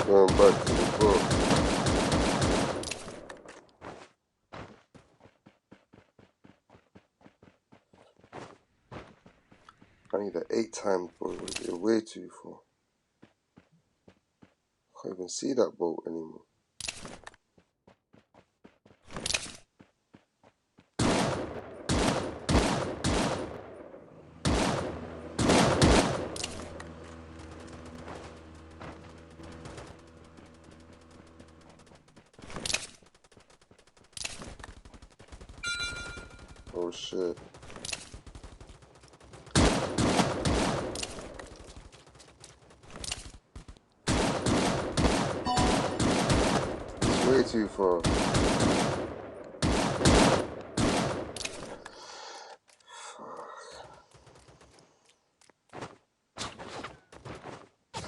Going back to the book. I need an 8 times boat. It's way too far. Can't even see that boat anymore. Oh shit. It's way too far.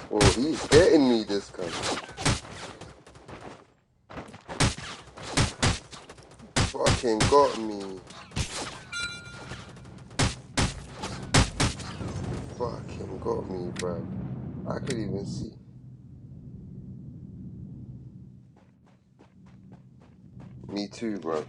Oh, he's getting me, this guy. Fucking got me. Fucking got me, bruv. I could even see. Me too, bruv.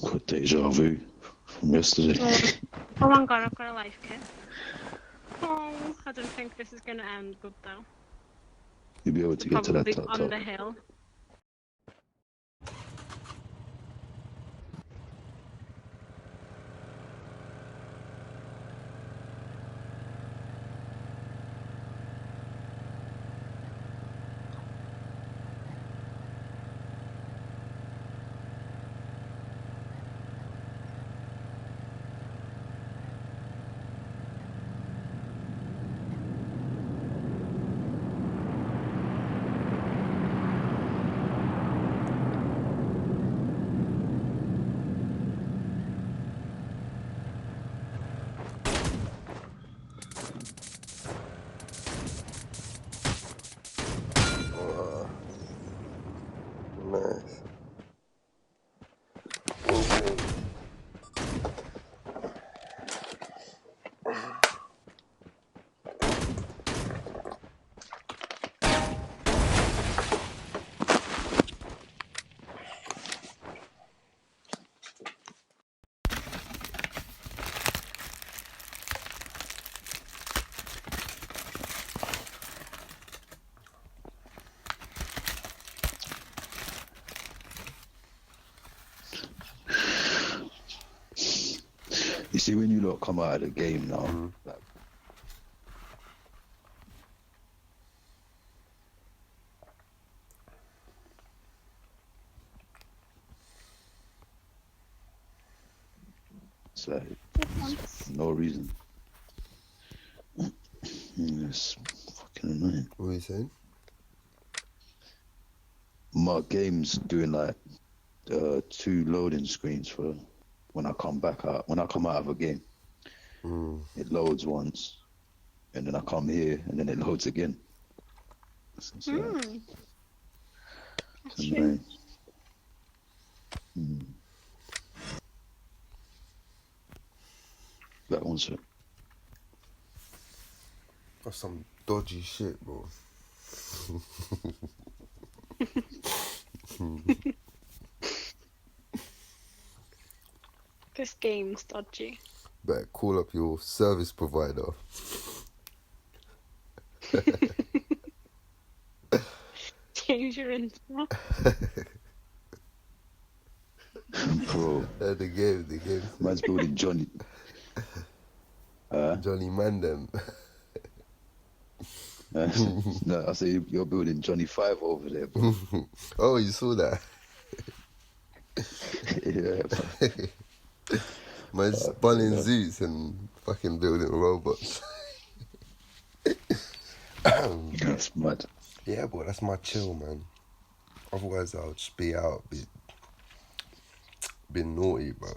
Got deja vu from yesterday. Oh my god, I've got a life kit. Oh, I don't think this is going to end good though. You'll be able to get to that Probably top. on the hill. Nice. Okay. You see, when you lot come out of the game now, like, it's like no reason. It's fucking annoying. What are you saying? My game's doing like 2 loading screens for when I come back out. When I come out of a game, it loads once, and then I come here, and then it loads again. It's like, That's it's true. annoying. That one's it. That's some dodgy shit, bro. This game's dodgy. Better call up your service provider. Change your internet. Bro, The game. man's building Johnny. Johnny Mandem. No, I say you're building Johnny 5 over there, bro. Oh, you saw that? Yeah. Man's spawning zoots and fucking building robots. That's mad. Yeah, but that's my chill, man. Otherwise, I'll just be out, be naughty, bro.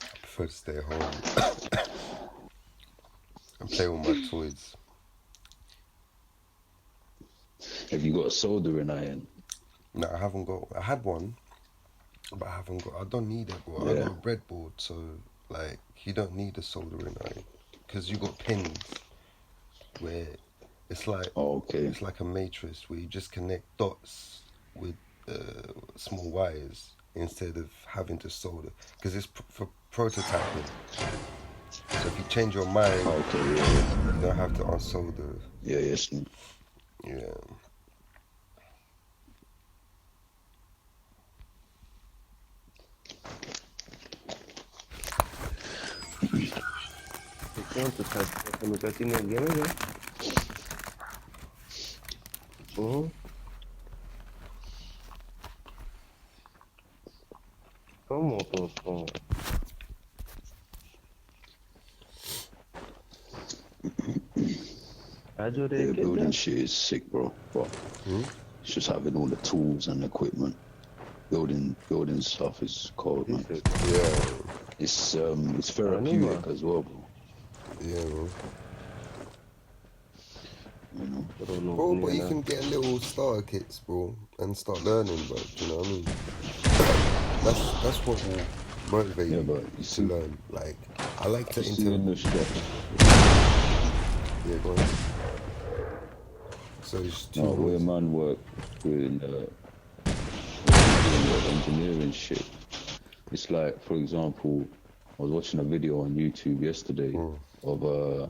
I prefer to stay home and play with my toys. Have you got a soldering iron? No, I haven't got. I had one, but I haven't got. I don't need it, bro. I Yeah. got a breadboard, so like you don't need a soldering iron because you got pins where it's like Okay. it's like a matrix where you just connect dots with small wires instead of having to solder because it's for prototyping. So if you change your mind, Okay, yeah. you don't have to unsolder. Yeah, yes. Yeah. ¿Cuánto estás haciendo que tiene el día, ¿no? ¿Cómo? Yeah, building shit is sick, bro. But it's just having all the tools and equipment. Building stuff is cold, man. Yeah. It's therapeutic as well, bro. Yeah, bro. You know. Bro, but you can get little starter kits, bro, and start learning, bro. Do you know what I mean? That's what will motivate Yeah, you but you to see, learn. Like, I like to you see in the shop. Yeah, go on. So it's two No, where rooms. man work doing engineering shit. It's like, for example, I was watching a video on YouTube yesterday of a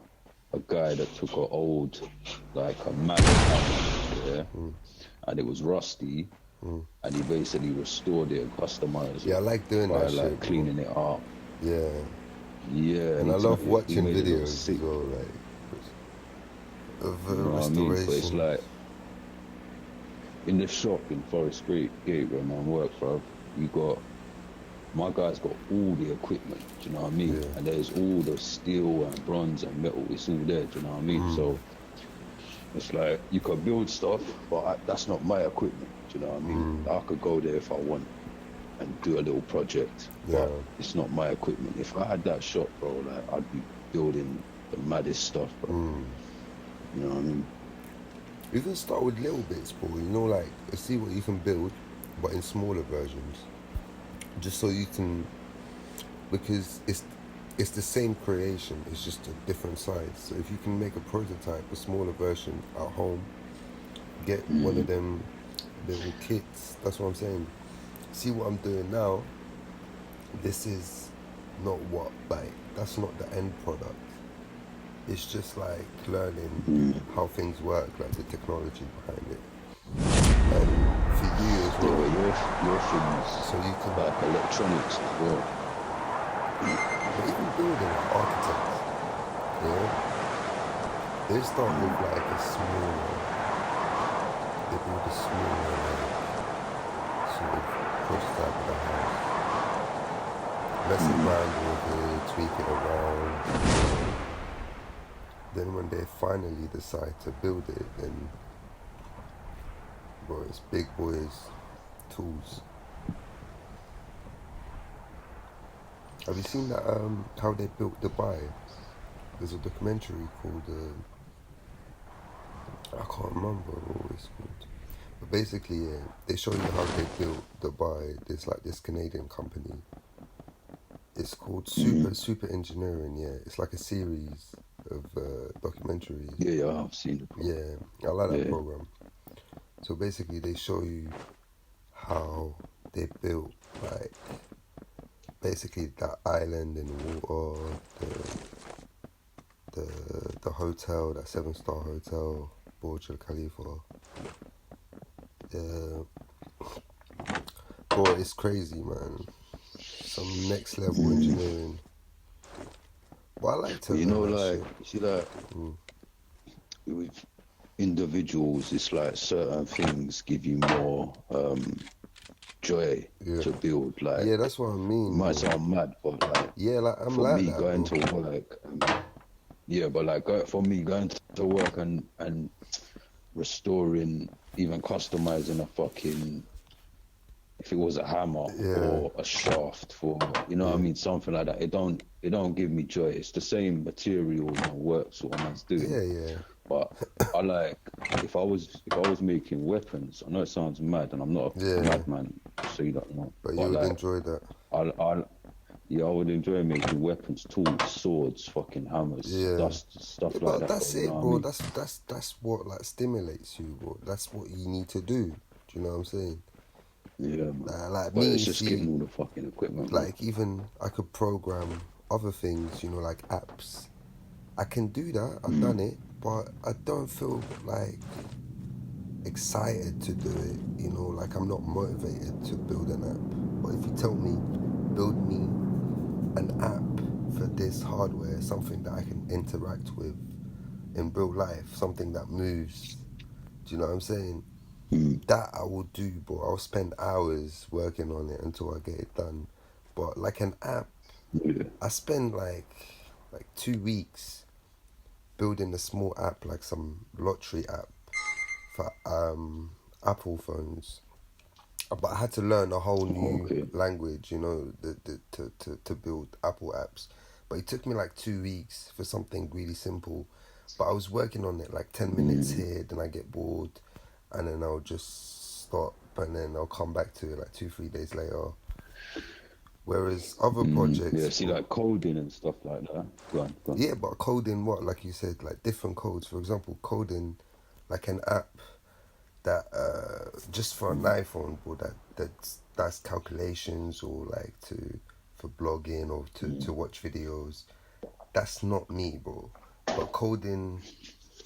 guy that took an old, like a mallet, and it was rusty, and he basically restored it and customized Yeah, I it like doing by that shit, like bro. cleaning it up. Yeah, Yeah, and I he love he watching made it look videos as sick. well, like of You know what I mean? But it's restoration. like in the shop in Forest Gate where man works, bro. You got my guy's got all the equipment. Do you know what I mean? Yeah. And there's all the steel and bronze and metal. It's all there. Do you know what I mean? So it's like you could build stuff, but that's not my equipment. Do you know what I mean? I could go there if I want and do a little project, Yeah. but it's not my equipment. If I had that shop, bro, like I'd be building the maddest stuff, bro. You know what I mean? You can start with little bits, bro. You know, like see what you can build, but in smaller versions, just so you can, because it's the same creation. It's just a different size. So if you can make a prototype, a smaller version at home, get one of them little kits. That's what I'm saying. See what I'm doing now. This is not what that's not the end product. It's just like learning how things work, like the technology behind it. And for you as Yeah, well, but your things so you can, like electronics as well. but even building like architects, yeah, they start with like a smaller, they build a smaller like sort of prototype of the house, mess around with it, tweak it around. Then when they finally decide to build it, then bro, it's big boys tools. Have you seen that how they built Dubai? There's a documentary called I can't remember what it's called. But basically, yeah, they show you how they built Dubai. There's like this Canadian company. It's called Super Engineering. Yeah, it's like a series of documentaries. Yeah, I've seen the program. Yeah, I like that Yeah. program. So basically, they show you how they built like basically that island in the water, the hotel, that 7-star hotel, Burj Al Khalifa. Boy, it's crazy, man. Some next level engineering. But I like to But you know, learn that like, shit. you see, like, with individuals, it's like certain things give you more joy to build. Like, Yeah, that's what I mean. it might bro. sound mad, but like, Yeah, like I'm for like me that, going bro. to work, yeah, but like for me going to work and restoring, even customizing a fucking, if it was a hammer or a shaft for, you know what I mean, something like that. It don't give me joy. It's the same materials and works what man's doing. Yeah. But I like, if I was making weapons, I know it sounds mad and I'm not a madman, so you don't know. But you would like, enjoy that. I would enjoy making weapons, tools, swords, fucking hammers, stuff like But that. that's bro, it, you know bro. what I mean? That's what like stimulates you, bro. That's what you need to do. Do you know what I'm saying? Yeah, man. Like But me, it's just see, getting all the fucking equipment. Man. like even I could program other things, you know, like apps. I can do that. I've done it, but I don't feel like excited to do it. You know, like I'm not motivated to build an app. But if you tell me, build me an app for this hardware, something that I can interact with in real life, something that moves. Do you know what I'm saying? That I will do, but I'll spend hours working on it until I get it done. But like an app, I spend like 2 weeks building a small app, like some lottery app for Apple phones. But I had to learn a whole new language, you know, to build Apple apps. But it took me like 2 weeks for something really simple. But I was working on it like 10 minutes here, then I get bored, and then I'll just stop, and then I'll come back to it like 2-3 days later. Whereas other projects, yeah, see, like coding and stuff like that. Go on. yeah, but coding what, like you said, like different codes. For example, coding like an app that just for an iPhone, or that's calculations, or like for blogging, or to watch videos. That's not me, bro. But coding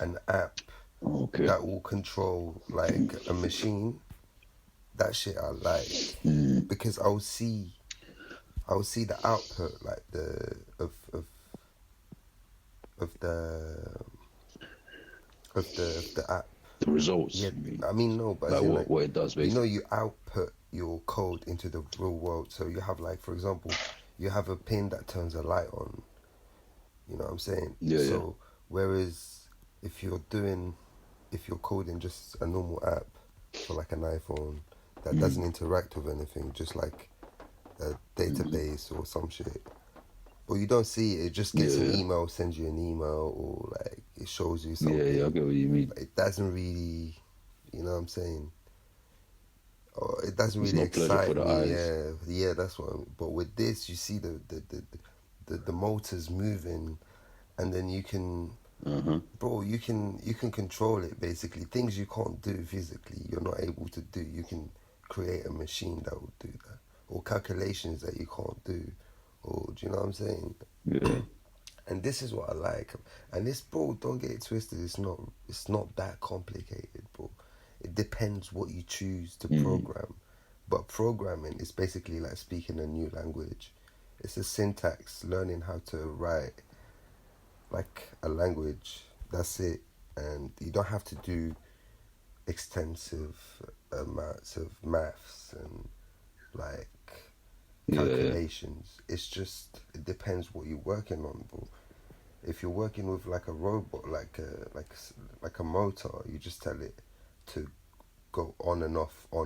an app Okay. that will control like a machine. That shit I like because I'll see the output like the of the of the app. The results. Yeah, You mean? I mean no, but as Like in like what it does basically. you output your code into the real world. So you have like, for example, you have a pin that turns a light on. You know what I'm saying? Yeah, yeah. So whereas if you're coding just a normal app for like an iPhone that doesn't interact with anything, just like a database or some shit, or you don't see it, it just gets an Yeah. email, sends you an email, or like it shows you Yeah, something. I get what you mean. But it doesn't really, you know what I'm saying? Or it doesn't It's really not pleasure for excite the me. eyes. Yeah, that's what. But with this, you see the motors moving, and then you can, bro, you can control it basically. Things you can't do physically, you're not able to do. You can create a machine that will do that, or calculations that you can't do, or do you know what I'm saying? Yeah. And this is what I like. And this, bro, don't get it twisted. It's not that complicated, bro. It depends what you choose to program. But programming is basically like speaking a new language. It's a syntax, learning how to write like a language. That's it. And you don't have to do extensive amounts of maths and like Yeah. calculations. It's just, it depends what you're working on, bro. If you're working with like a robot, like a motor, you just tell it to go on and off, or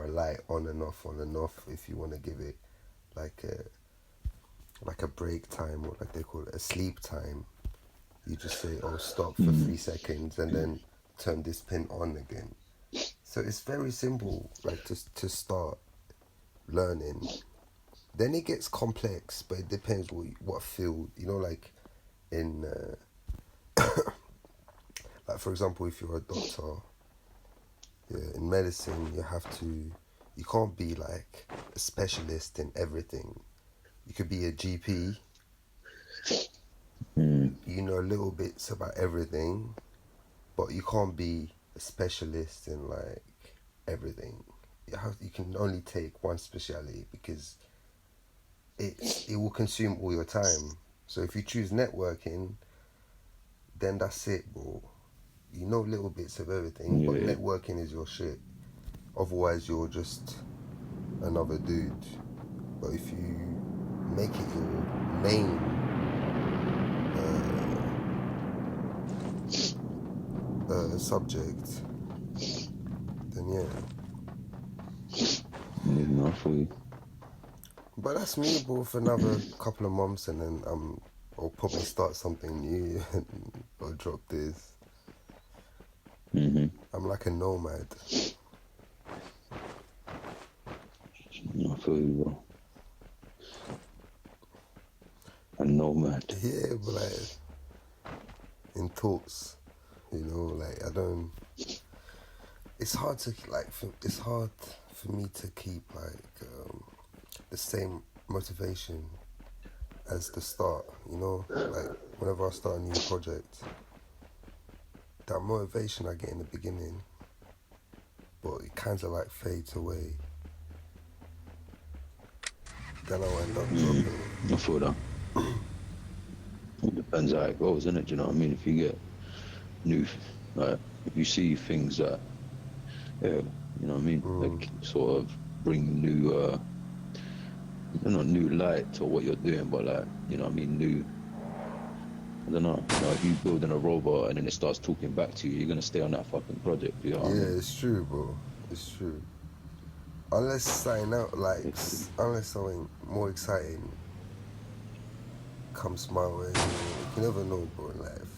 a light on and off. If you want to give it like a break time, or like they call it a sleep time, you just say, oh, stop for 3 seconds and then turn this pin on again. So it's very simple, like to start learning. Then it gets complex, but it depends what field, you know, like in like for example, if you're a doctor, in medicine, you can't be like a specialist in everything. You could be a GP, you know little bits about everything, but you can't be a specialist in like everything. You can only take one specialty because it will consume all your time. So if you choose networking, then that's it, bro. You know little bits of everything, but Yeah. networking is your shit. Otherwise, you're just another dude. But if you make it your main subject, then yeah. No, for you. But that's me, bro, for another couple of months, and then I'll probably start something new or drop this. I'm like a nomad. No, for you, bro. A nomad. Yeah, but like in thoughts, you know, like I don't. It's hard to it's hard for me to keep like the same motivation as the start. You know, like whenever I start a new project, that motivation I get in the beginning, but it kind of like fades away. Then I'll end up dropping it. I feel that. It depends how it goes, innit? Do you know what I mean? If you get new, like, if you see things that, yeah, you know what I mean? Like, sort of bring new, not new light to what you're doing, but like, you know what I mean? New, I don't know. Like, if you building a robot and then it starts talking back to you, you're gonna stay on that fucking project. You know what I Yeah, mean? it's true, bro. It's true. Unless something out, like, unless something more exciting comes my way, you never know, bro, in life.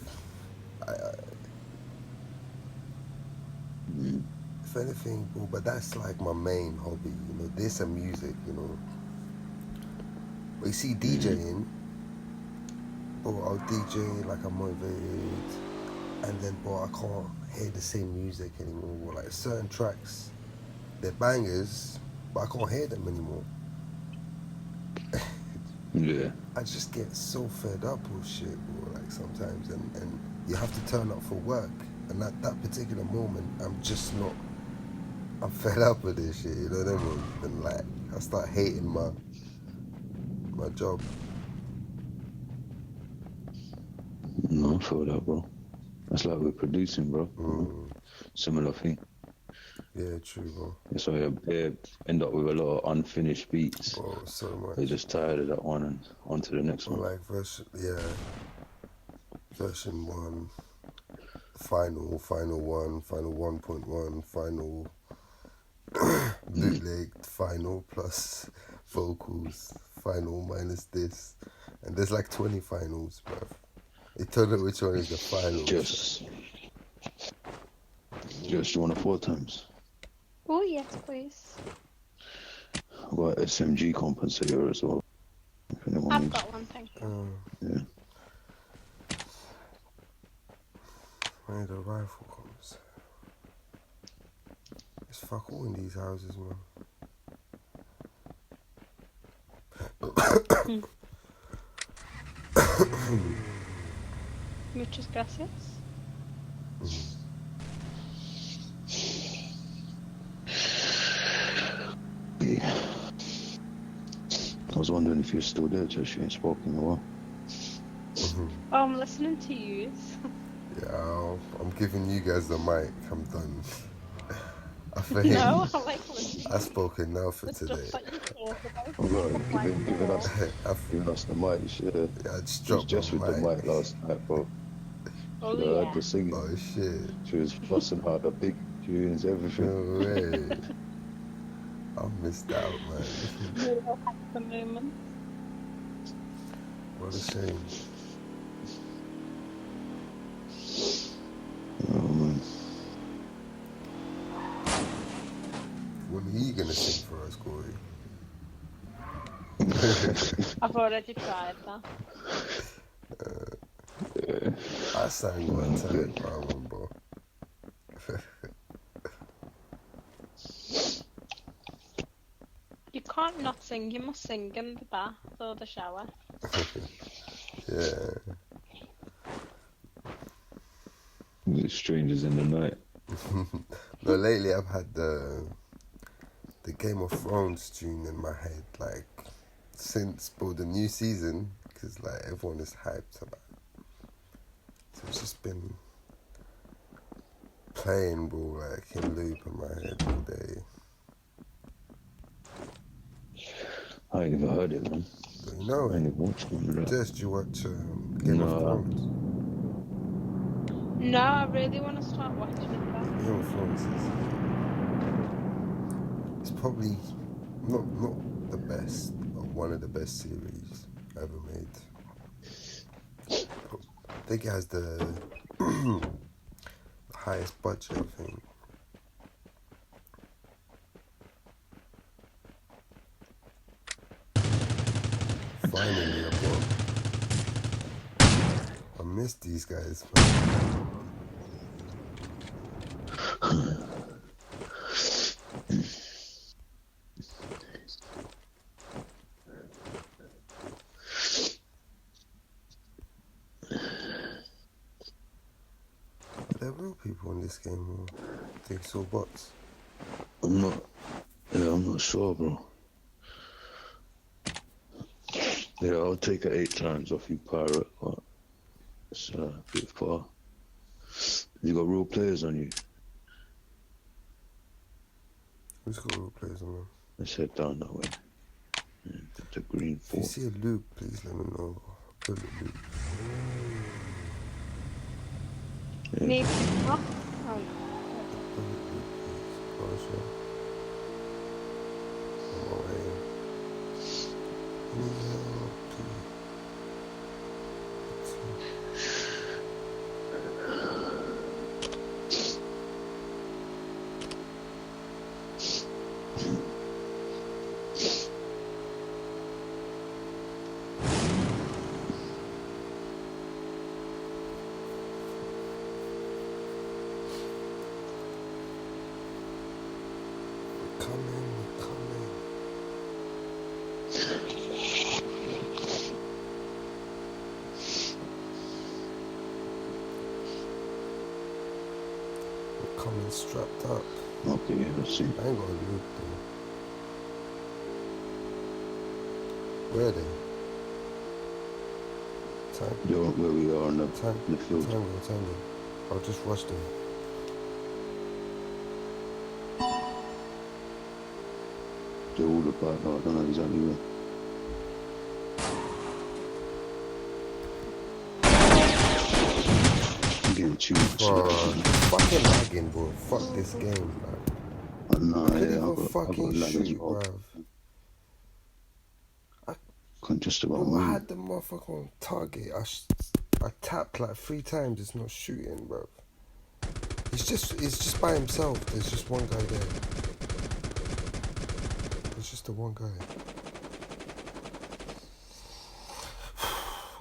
If anything, bro, but that's like my main hobby, you know, this and music, you know. But you see, DJing, bro, I'll DJ like I'm motivated, and then, bro, I can't hear the same music anymore. Like, certain tracks, they're bangers, but I can't hear them anymore. Yeah. I just get so fed up with shit, bro, like sometimes, and you have to turn up for work, and at that particular moment, I'm just not. I'm fed up with this shit. You know what I mean? And like, I start hating my job. No, I feel that, bro. That's like we're producing, bro. You know? Similar thing. Yeah, true, bro. That's why they end up with a lot of unfinished beats. Bro, so much. They're just tired of that one and on to the next one. Like version 1, final 1, final 1.1, final bootleg, final plus vocals, final minus this, and there's like 20 finals, bruv. They told me which one is the final. Just you want 4 times. Oh, yes, please. I've got SMG compensator as well. If anyone I've needs. got one, thank you. Yeah. Where the rifle comes. It's fuck all in these houses, man. Muchas gracias. Yeah. I was wondering if you're still there, Josh. You ain't spoken in a while. Oh, I'm listening to you. Yeah, I'm giving you guys the mic. I'm done. I think No, I like listening. I spoke enough for It's today. just that you talk about. Oh, God, giving us the mic. You should have. Yeah, I just She was dropped just with my the mic last night, bro. Oh, Should have yeah. heard the singing. Oh shit! She was busting out the big tunes, everything. No way! I missed out, man. Real happy moment. What a shame. Oh, man. When are you gonna sing for us, Corey? I've already tried that. I sang one time, I remember. You can't not sing, you must sing in the bath or the shower. Yeah. The strangers in the night. No, lately I've had the Game of Thrones tune in my head, like since the new season, because like everyone is hyped about it. So it's just been playing, bro, like in loop in my head all day. I ain't even heard it, man. But you know I ain't it. even watched none of that. Did you watch Game of No. Thrones? No, I really want to start watching it back. Game of Thrones is probably not the best, but one of the best series ever made. I think it has the highest budget, I think. Finally, I miss these guys, man. Are there real people in this game, or I think it's all bots? I'm not sure, bro. Yeah, I'll take it 8 times off you, pirate, but it's a bit far. You got real players on you. Who's got real players on them? Let's head down that way. Yeah, the green If you fort. see a loop, please let me know. Bullet loop. Yeah. Maybe not. Oh, Bullet loop, please. Oh, sure. On my way. Need help, please. man. Strapped up. Okay, let's see. I ain't got a loop though. Where are they? You're where we are in the field. Tango. I'll just rush them. They're all about, I don't know exactly where. I'm getting too much. Fucking lagging, bro. Fuck this game, man. I know, I couldn't yeah, even I fucking got lag as shoot, well. bruv. Couldn't just about Bro, I move. had the motherfucker on target. I tapped like 3 times. It's not shooting, bro. It's just by himself. There's just one guy there. There's just the one guy.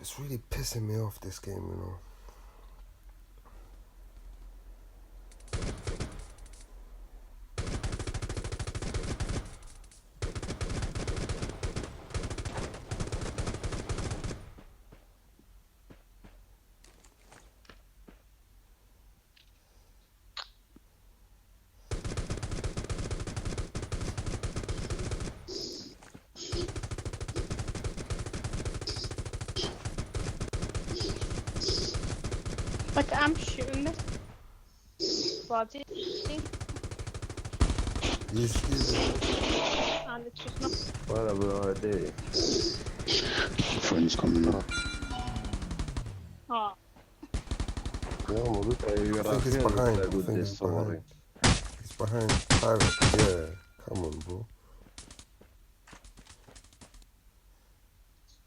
It's really pissing me off, this game, you know. Like, I'm shooting this body, Yes. and it's just not. What about it? Friends coming up. Oh, Yeah, man, look at you. I think it's behind. It's behind Pirate. Yeah. Come on, bro.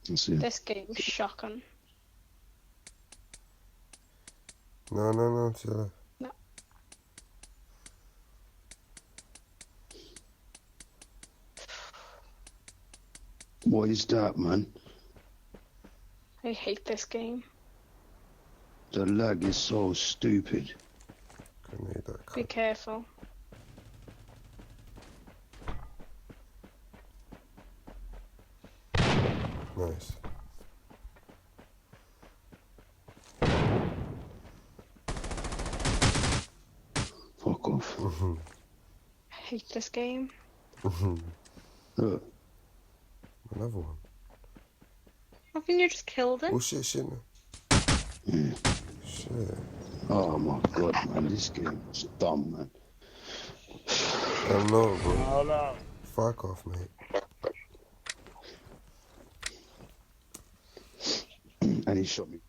Let's see. this game is shocking. No, to your left. No. What is that, man? I hate this game. The lag is so stupid. Grenade that Be cut. careful. Nice. Fuck off. I hate this game. Look, Another one. Haven't you just killed him? Oh shit. yeah. Shit. Oh my god, man, this game is dumb, man. I don't know, bro. Hold on. Fuck off, mate. And he shot me.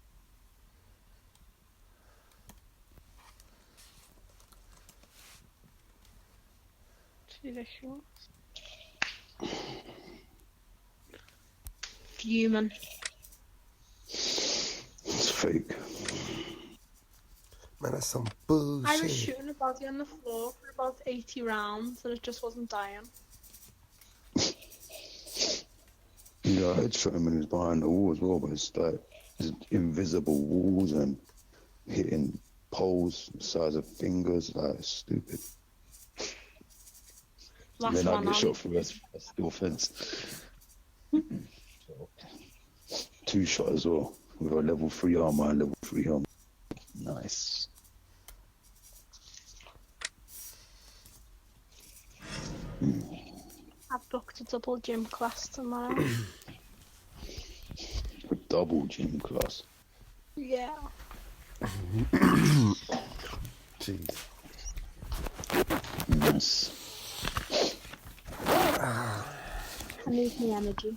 Ridiculous. Human. It's fake. Man, that's some I was bullshit. shooting a body on the floor for about 80 rounds and it just wasn't dying. Yeah, I headshot him and he was behind the wall as well, but it's like there's invisible walls and hitting poles the size of fingers, like it's stupid. Last And then I one get on. shot through that's the offense. Two shot as well with a level 3 armor and level 3 helmet. Nice. I've booked a double gym class tomorrow. A double gym class. Yeah. Jeez. Nice. I need the energy.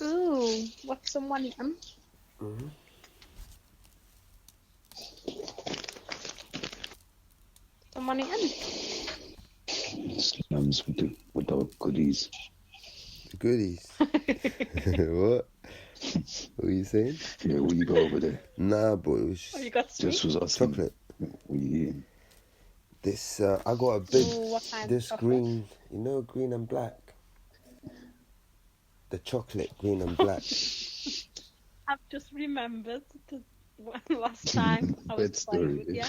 Ooh, what's someone eating? Someone eating? Lamz with the goodies. The goodies. What? What are you saying? Yeah, will you go over there? Nah, boy, it was Oh, you got sweet? Just was us. chocolate. What you eating? This, I got a big, Ooh, what kind this of chocolate? green, you know, green and black? The chocolate, green and black. I've just remembered last time I was Bed playing story. with you.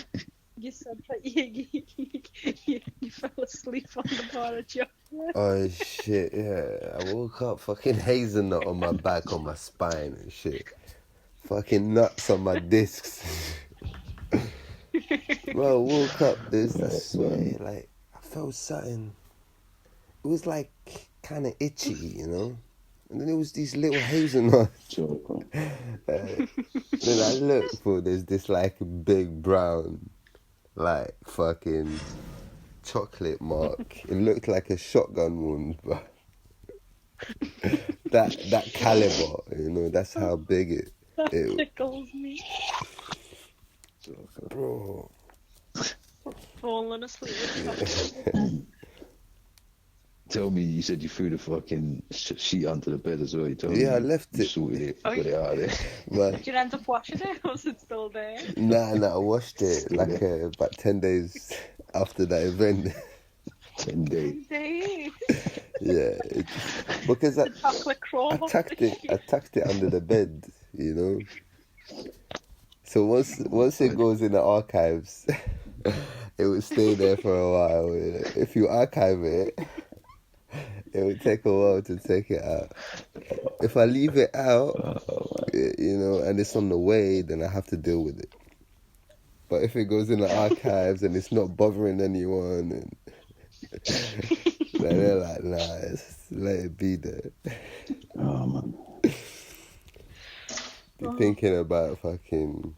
You said that you fell asleep on the bar of chocolate. Oh shit, yeah. I woke up fucking hazelnut on my back, on my spine and shit. Fucking nuts on my discs. Bro, I woke up, I swear, like, I felt something. It was like kind of itchy, you know? And then there was these little hazelnuts. Joker. Then I looked for there's this like big brown, like fucking chocolate mark. It looked like a shotgun wound, but that caliber, you know, that's how big it. That tickles me. Joker. Bro. Falling asleep with chocolate. Tell me, you said you threw the fucking sheet onto the bed as well. You told me. Yeah, I left You it. sorted it, Oh, got it out of there. But Did you end up washing it, or was it still there? nah, I washed it like about 10 days after that event. 10 days. Indeed. Yeah, because I Chocolate crawl. tucked it under the bed, you know. So once it goes in the archives, it would stay there for a while. You know? If you archive it, it would take a while to take it out. If I leave it out, you know, and it's on the way, then I have to deal with it. But if it goes in the archives and it's not bothering anyone, and then they're like, nah, let it be there. Oh, man. Be thinking about fucking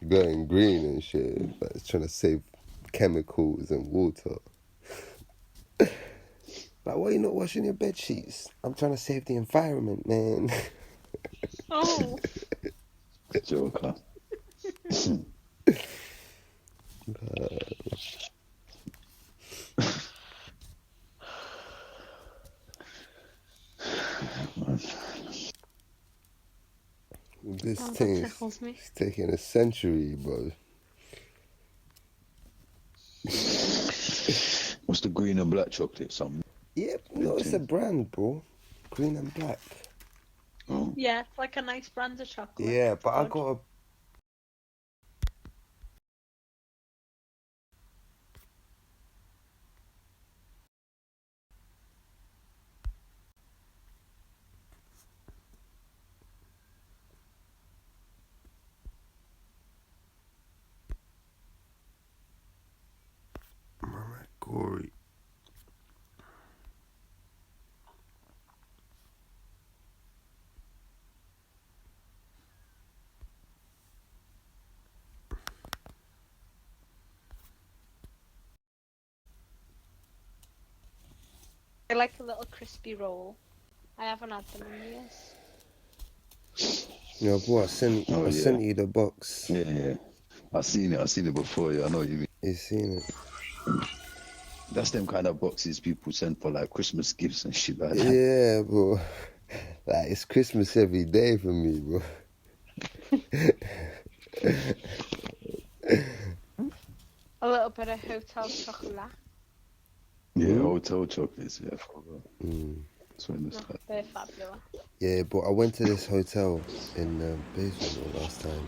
going green and shit, but it's trying to save chemicals and water. Like, why are you not washing your bed sheets? I'm trying to save the environment, man. Oh, Joker. This that thing tickles me. is taking a century, bro. What's the green and black chocolate? Something. Yep, no, it's a brand, bro. Green and black. Oh. Yeah, it's like a nice brand of chocolate. Yeah, but I Good. got a... Mama Corey. I like a little crispy roll. I haven't had them in years. Yeah, boy, I sent Oh, yeah. you the box. Yeah, yeah. I've seen it before. Yeah, I know what you mean. You seen it? That's them kind of boxes people send for like Christmas gifts and shit like that. Yeah, bro. Like, it's Christmas every day for me, bro. A little bit of hotel chocolate. Yeah, hotel chocolates. Yeah, for real. That's when it's No, like. they're fabulous. Yeah, but I went to this hotel in Bayswater last time.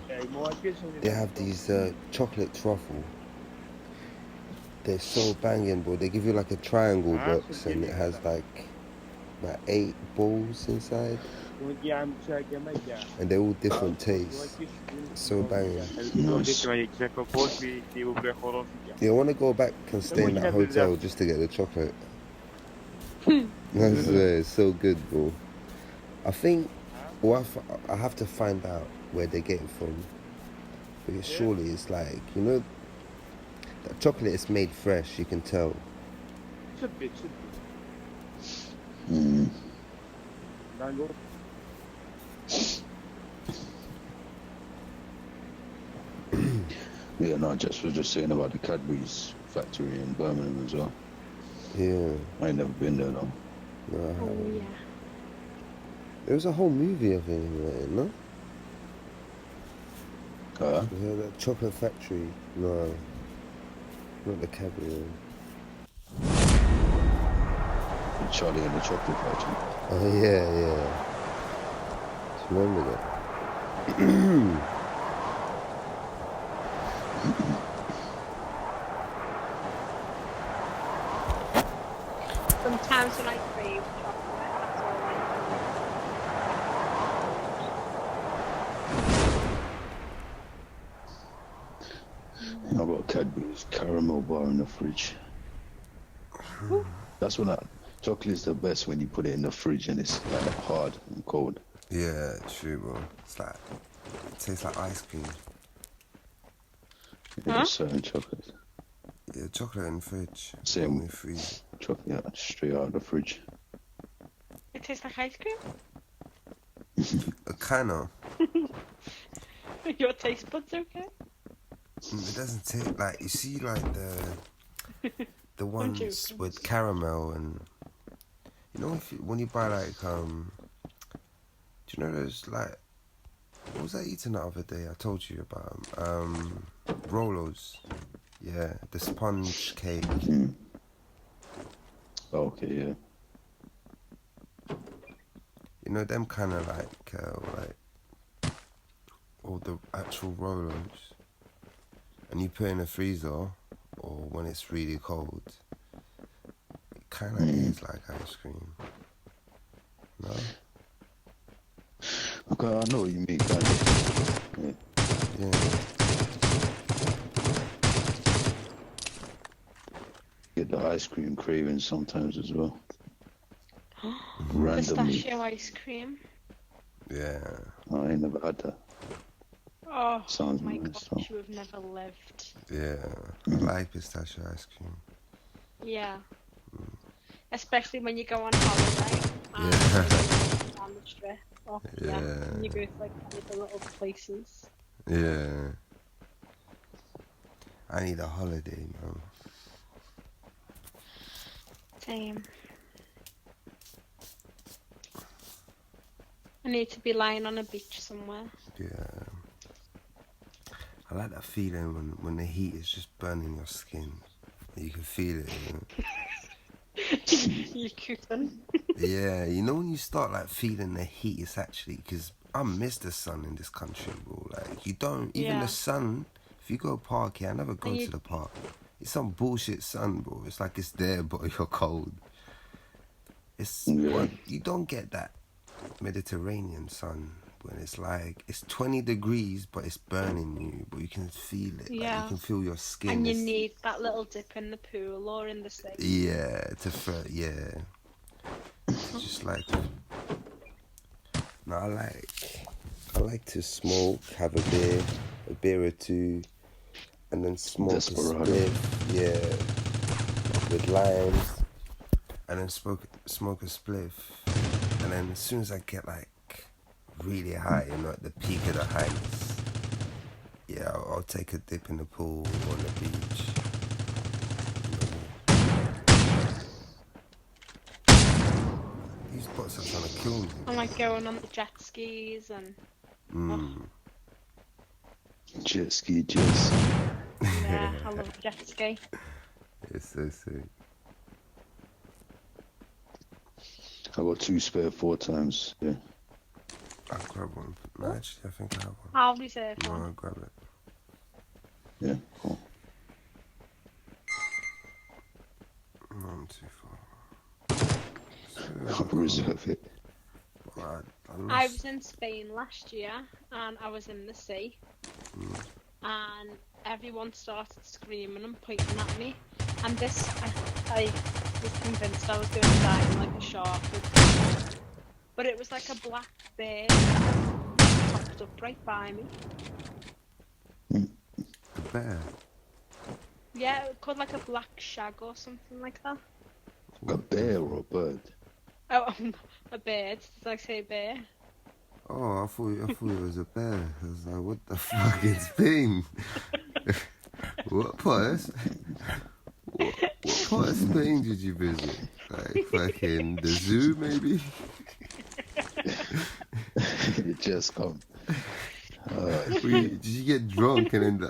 They have these chocolate truffle. They're so banging, bro. They give you like a triangle box and it has like 8 balls inside. And they're all different tastes. So banging. Nice. Yeah, I want to go back and stay in that hotel just to get the chocolate. I swear, it's so good, bro. I think, well, I have to find out where they get it from. Because surely it's like, you know, the chocolate is made fresh, you can tell. Mm. Yeah, no, Jess was just saying about the Cadbury's factory in Birmingham as well. Yeah. I ain't never been there though. No, I Oh, haven't. yeah. There was a whole movie of it, no? Uh, Yeah, that chocolate factory. No. Not the Cadbury. Charlie and the Chocolate Factory. Oh, yeah. Do you remember that? Sometimes when I crave chocolate, that's all I I got a Cadbury's caramel bar in the fridge. That's when chocolate's the best when you put it in the fridge and it's like hard and cold. Yeah, true, bro. It's like, it tastes like ice cream. Yeah, certain chocolate. Yeah, chocolate in the fridge. Same in the with freezer. chocolate, yeah, straight out of the fridge. It tastes like ice cream. Kind of. Your taste buds okay? It doesn't taste like, you see, like the ones joking. with caramel and, you know, when you buy like do you know those like, what was I eating the other day? I told you about Rolos. Yeah, the sponge cake. Okay, yeah. You know them kind of like all the actual Rolos, and you put in the freezer, or when it's really cold. It kind of is like ice cream. No. Okay, I know what you mean, kind of. Yeah. Yeah. Get the ice cream craving sometimes as well. Randomly. Pistachio ice cream. Yeah. I ain't never had that. Oh Sounds my nice, gosh, though. you have never lived. Yeah. I like pistachio ice cream. Yeah. Especially when you go on holiday. And Yeah. you go down the strip. Oh, yeah. Yeah. And you go to like all the little places. Yeah. I need a holiday, man. Same. I need to be lying on a beach somewhere. Yeah. I like that feeling when the heat is just burning your skin. You can feel it, you know? You couldn't. Yeah, you know when you start like feeling the heat, it's actually, because I miss the sun in this country, bro. Like, you don't, even Yeah. the sun, if you go park here, I never go And you- to the park. It's some bullshit sun, bro. It's like it's there, but you're cold. It's, Yeah. you don't get that Mediterranean sun when it's like, it's 20 degrees, but it's burning you, but you can feel it. Like, Yeah. you can feel your skin. And you It's- need that little dip in the pool or in the sea. Yeah, yeah. Just like, no, I like to smoke, have a beer or two, and then smoke Desperado. a spliff, yeah, with limes, and then smoke a spliff, and then as soon as I get like really high, you know, at the peak of the heights, yeah, I'll take a dip in the pool or on the beach. These bots are trying to kill me. And like going on the jet skis and Jet ski, jets. yeah, I love jet ski. It's so sick. I got 2 spare 4 times. Yeah. I'll grab one. No, actually, I think I have one. I'll reserve No, one. I'll grab it. Yeah, cool. No, I'm too far. I'll reserve it. I I lost. was in Spain last year and I was in the sea and everyone started screaming and pointing at me and this I was convinced I was going to die in like a shark but it was like a black bear topped up right by me. The bear. Yeah, it was called like a black shag or something like that. A bear or a bird? Oh, a bird. Did I say bear? Oh, I thought it was a bear. I was like, what the fuck is Spain? What part of Spain did you visit? Like fucking the zoo, maybe? It just come. Did you get drunk and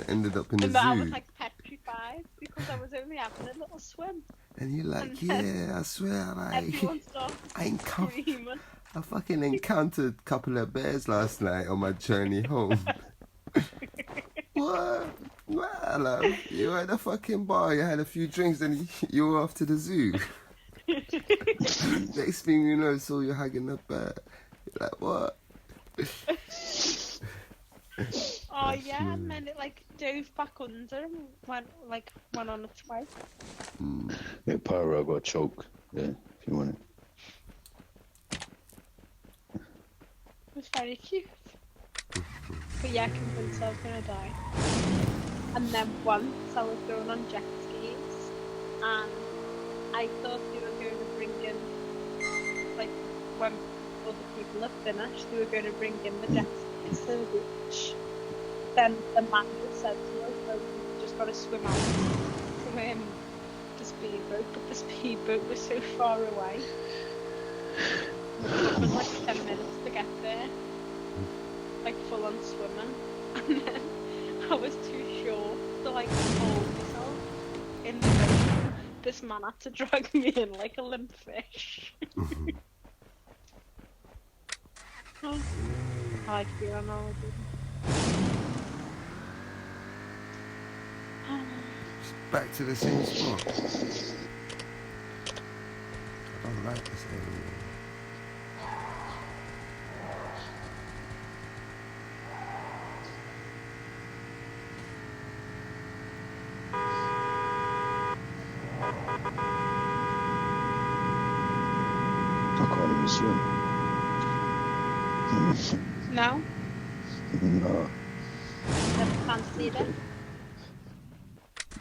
ended up in the And I was zoo? like petrified because I was only having a little swim. And you're like, and then yeah, I swear, like, Everyone started I ain't come. screaming. I fucking encountered a couple of bears last night on my journey home. What? Nah, love. You were at the fucking bar, you had a few drinks, and you were off to the zoo. Next thing you know, saw you hugging a bear. You're like, what? Oh yeah, and then it like dove back under and went on its way. Yeah, Pyro, I got a choke. Yeah, if you want it. It was very cute. But yeah, convinced I was gonna die. And then once I was going on jet skis, and I thought they were going to bring in, like, when other people had finished, they were going to bring in the jet skis to the beach. Then the man just said to us, well, you've just got to swim out to the speedboat, but the speedboat was so far away. It was like 10 minutes to get there, like full on swimming, and then I was too short to like hold myself in the boat. This man had to drag me in like a limp fish. Oh, I like the analogy. Back to the same spot. I don't like this area. I can't even swim. No? No, Never fancied it?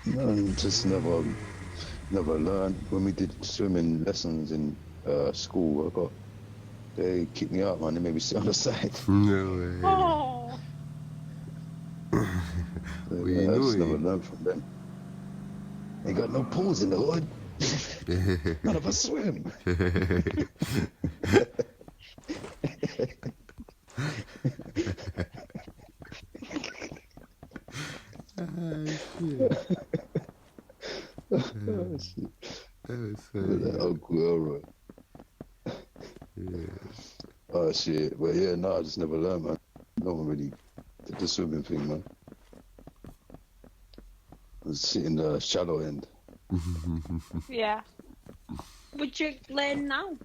no, just never learned. When we did swimming lessons in school, they kicked me out, man. They made me sit on the side. No way. Oh! Well, you I know just never you. learned from them. They got no pools in the hood. None of us swim. Oh, shit. That was funny. Uncle Elroy. Yeah. Oh shit. But yeah, no, I just never learned, man. No one really did the swimming thing, man. I was sitting the shallow end. Yeah. Would you learn now?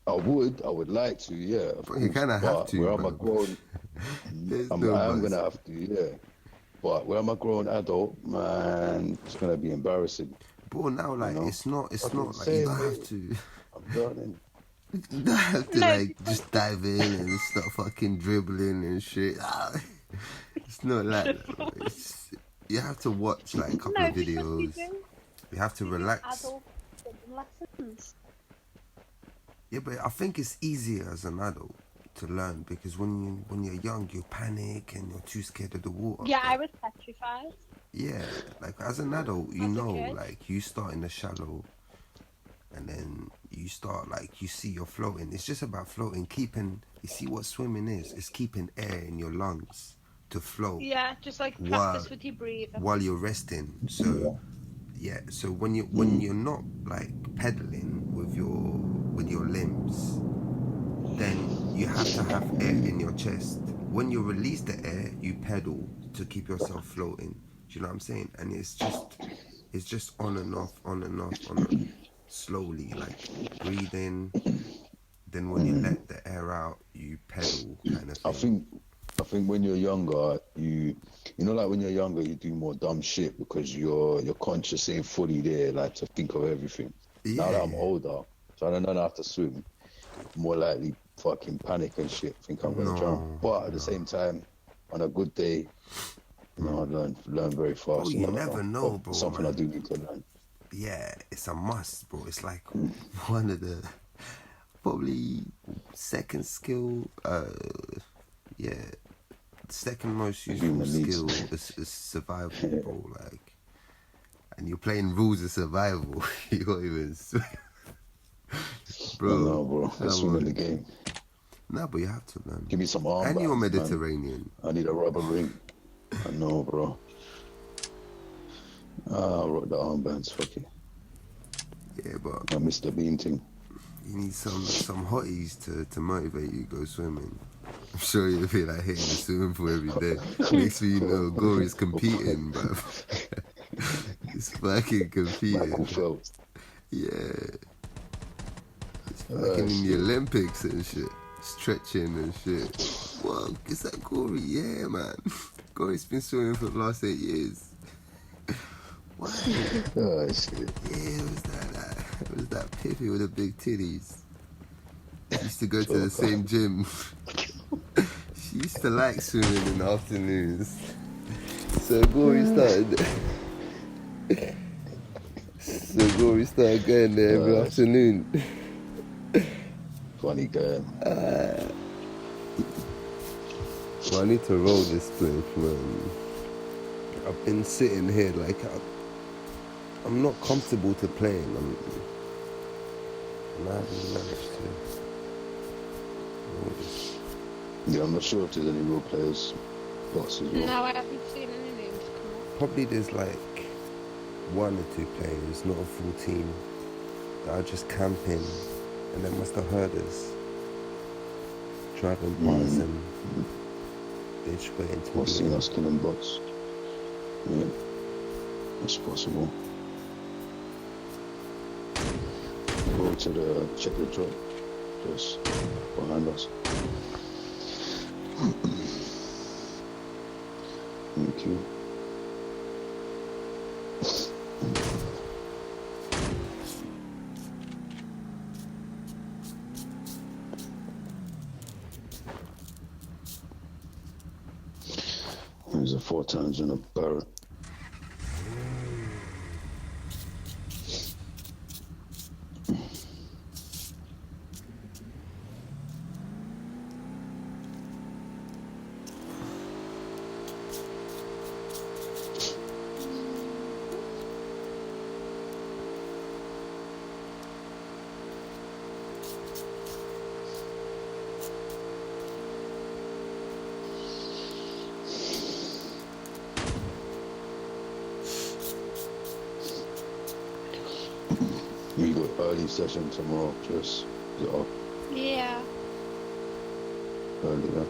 I would like to, yeah. Of But you course, kinda have to, Where I'm bro. a grown, There's I no am buzz. gonna have to, yeah. But where I'm a grown adult, man, it's gonna be embarrassing. But now, like, know? it's not like you Same, don't have mate. to. I'm learning. You don't have to No. like just dive in and start fucking dribbling and shit. It's not like that. You have to watch like a couple No, of because we videos. do You have to relax. adult swimming lessons. Yeah, but I think it's easier as an adult to learn because when you're young, you panic and you're too scared of the water. Yeah, But I was petrified. yeah, like as an adult, you As a know, kid. like you start in the shallow, and then you start like you see you're floating. It's just about floating, keeping. You see what swimming is? It's keeping air in your lungs to float Yeah, just like Wow. practice with your breathing. while you're resting. So yeah, so when you're not like pedaling with your limbs, then you have to have air in your chest. When you release the air, you pedal to keep yourself floating. Do you know what I'm saying? And it's just on and off, slowly, like breathing. Then when you let the air out, you pedal kind of thing. I think when you're younger, you know, like when you're younger, you do more dumb shit because your conscious ain't fully there, like to think of everything. Now that I'm Yeah. older, so I don't know how to swim, more likely fucking panic and shit, think I'm gonna drown. But at the same time, on a good day, you know, I learn very fast. Bro, you never know, but bro, Something man. I do need to learn. Yeah, it's a must, bro. It's like one of the probably second skill. Yeah, second most useful Human needs. skill is survival, bro. Like, and you're playing rules of survival. You can't even swim. Bro, No, bro, come let's swim in on. the game. No, but you have to learn. Give me some arm And you're bands, man. Mediterranean. I need a rubber ring. I know, bro. I wrote the armbands, fuck it. Yeah, but My Mr. Bean thing. You need some hotties to motivate you to go swimming. I'm sure you'll be like hitting the swimming pool every day. Next thing you know, Gory's competing, bruv. He's fucking competing. Michael Phelps. Yeah. He's fucking in the Olympics and shit. Stretching and shit. Whoa, is that Gory? Yeah, man. Gory's been swimming for the last 8 years. What? Oh, shit. Yeah, it was that Pippy with the big titties. She used to go to the same gym. She used to like swimming in the afternoons. So Gory started going there every afternoon. Funny guy. Well, I need to roll this place, man. I've been sitting here like I'm not comfortable to playing. I haven't managed to. Yeah, I'm not sure if there's any real players. Bots as well. No, I haven't seen any names come up. Probably there's like 1 or 2 players, not a full team, that are just camping, and they must have heard us driving past and they just went into I've seen us killing bots. Yeah, that's possible. Go to the check the drop, just behind us. Thank you. There's a 4 times in a barrel. We got early session tomorrow, just off Yeah, earlier.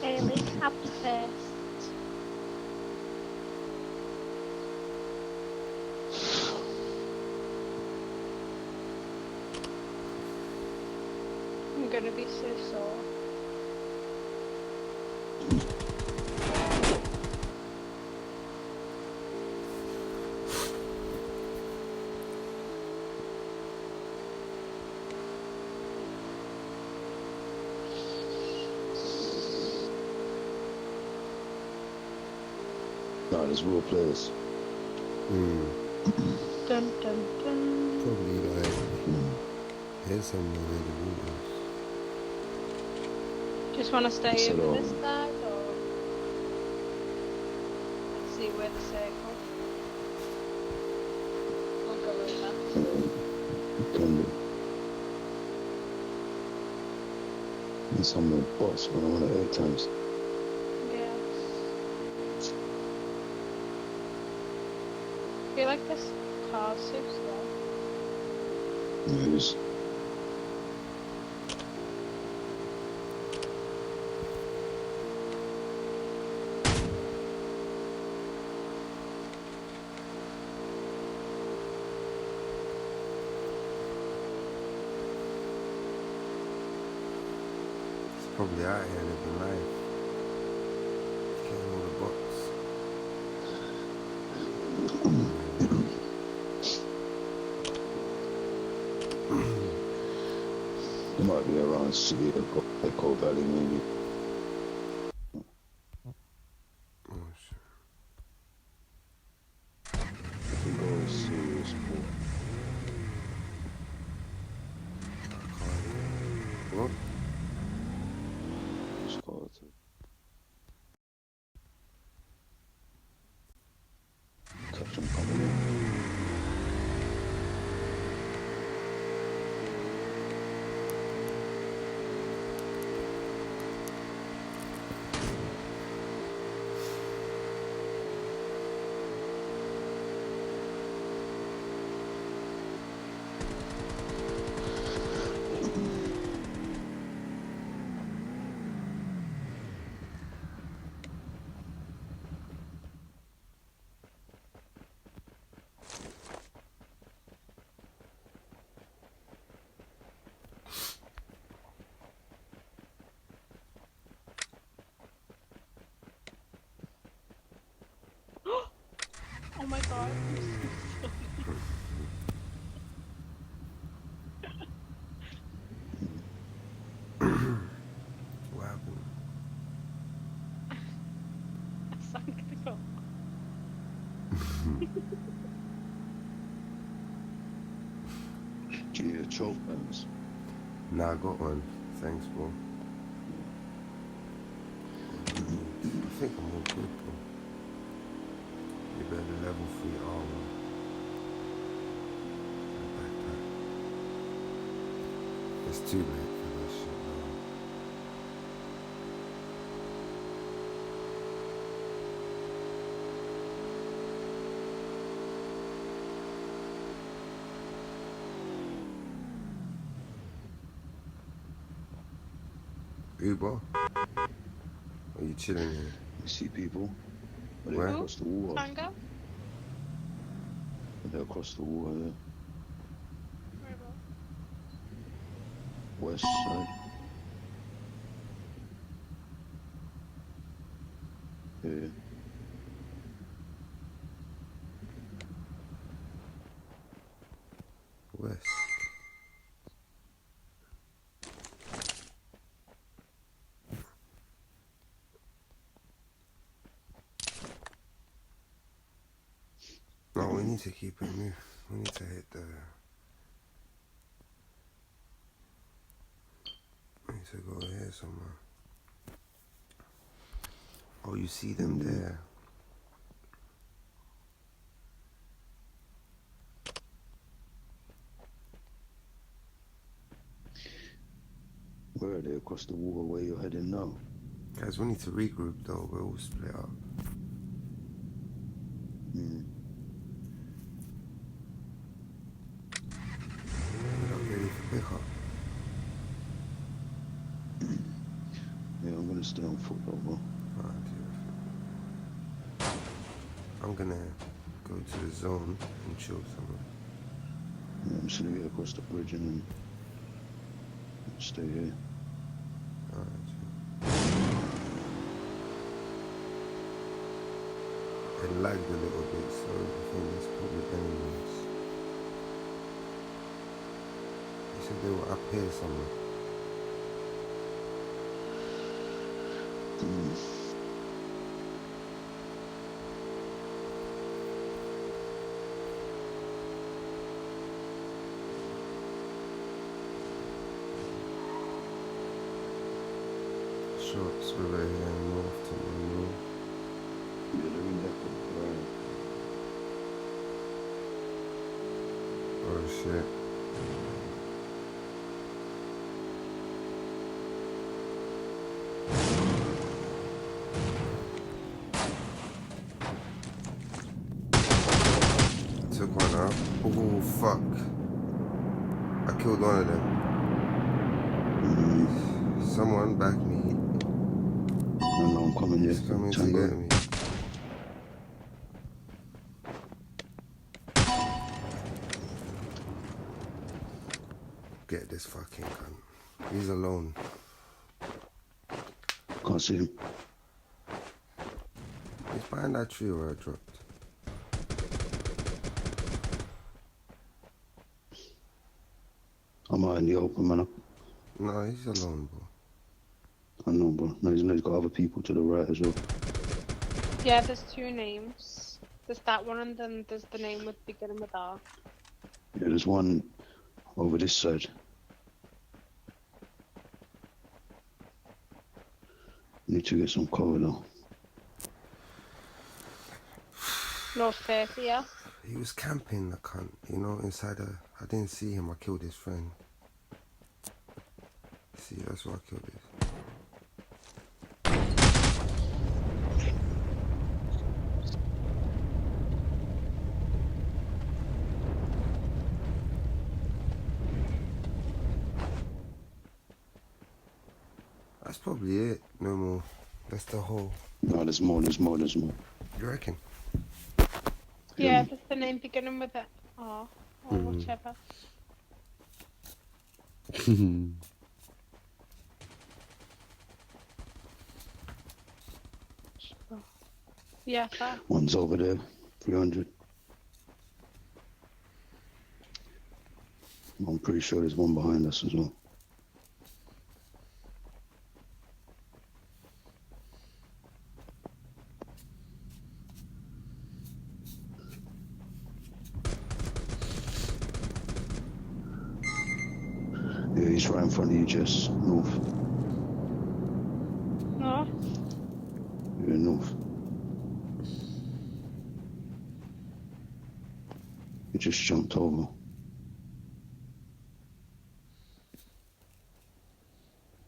early cap first. I'm gonna be so sore. No, there's real players. Dun dun dun. Probably like here's some of the rules. Just want to stay Set over up. this side or see where the circle? We'll go with that. Can do. And some of the bots when I want to 8 times. Yeah. I feel like this car's so slow. It is. It's probably out here living life. Killing all the bots. It might be around City or Echo Valley maybe. Oh shit. I think I was serious for. What? Just call it. Catch them coming in. Do you need a choke, Lamz? Nah, I got one. Thanks, bro. I think I'm all good, bro. You better level 3 armor. And backpack. It's too late for that shit now. Uber? Are you chilling here? You see people? But they're Where? across the water. Tango? They're across the water there. West side. Yeah. West. No, we need to keep it moving. We need to hit the... We need to go here somewhere. Oh, you see them there. Where are they? Across the water where you're heading now? Guys, we need to regroup though. We're all split up. Mm. We're not ready for pickup. Yeah, I'm gonna stay on foot though, bro. I'm gonna go to the zone and chill somewhere. Yeah, I'm just gonna get across the bridge and then stay here. Alright. It lagged a little bit, so I think it's probably enemies. They said they were up here somewhere. Mm. Shots were right here north to my north. Yeah, they're in there. Right. Oh shit. Took one out. Oh fuck. I killed one of them. Someone back me. No, I'm coming here. He's coming to Tango. get me. Get this fucking cunt. He's alone. Can't see him. He's behind that tree where I dropped. I'm out in the open, man. No, he's alone, bro. I know, bro. No, he's got other people to the right as well. Yeah, there's two names. There's that one and then there's the name with beginning with R. Yeah, there's one over this side. Need to get some cover though. North 30, yeah? He was camping, the cunt, you know, inside a... I didn't see him, I killed his friend. See, that's why I killed his. That's probably it, no more. That's the whole... No, there's more. You reckon? Yeah, there's the name beginning with it R or whichever. Yeah, that. One's over there, 300. I'm pretty sure there's one behind us as well. It's right in front of you, just north. No. You're north. You just jumped over.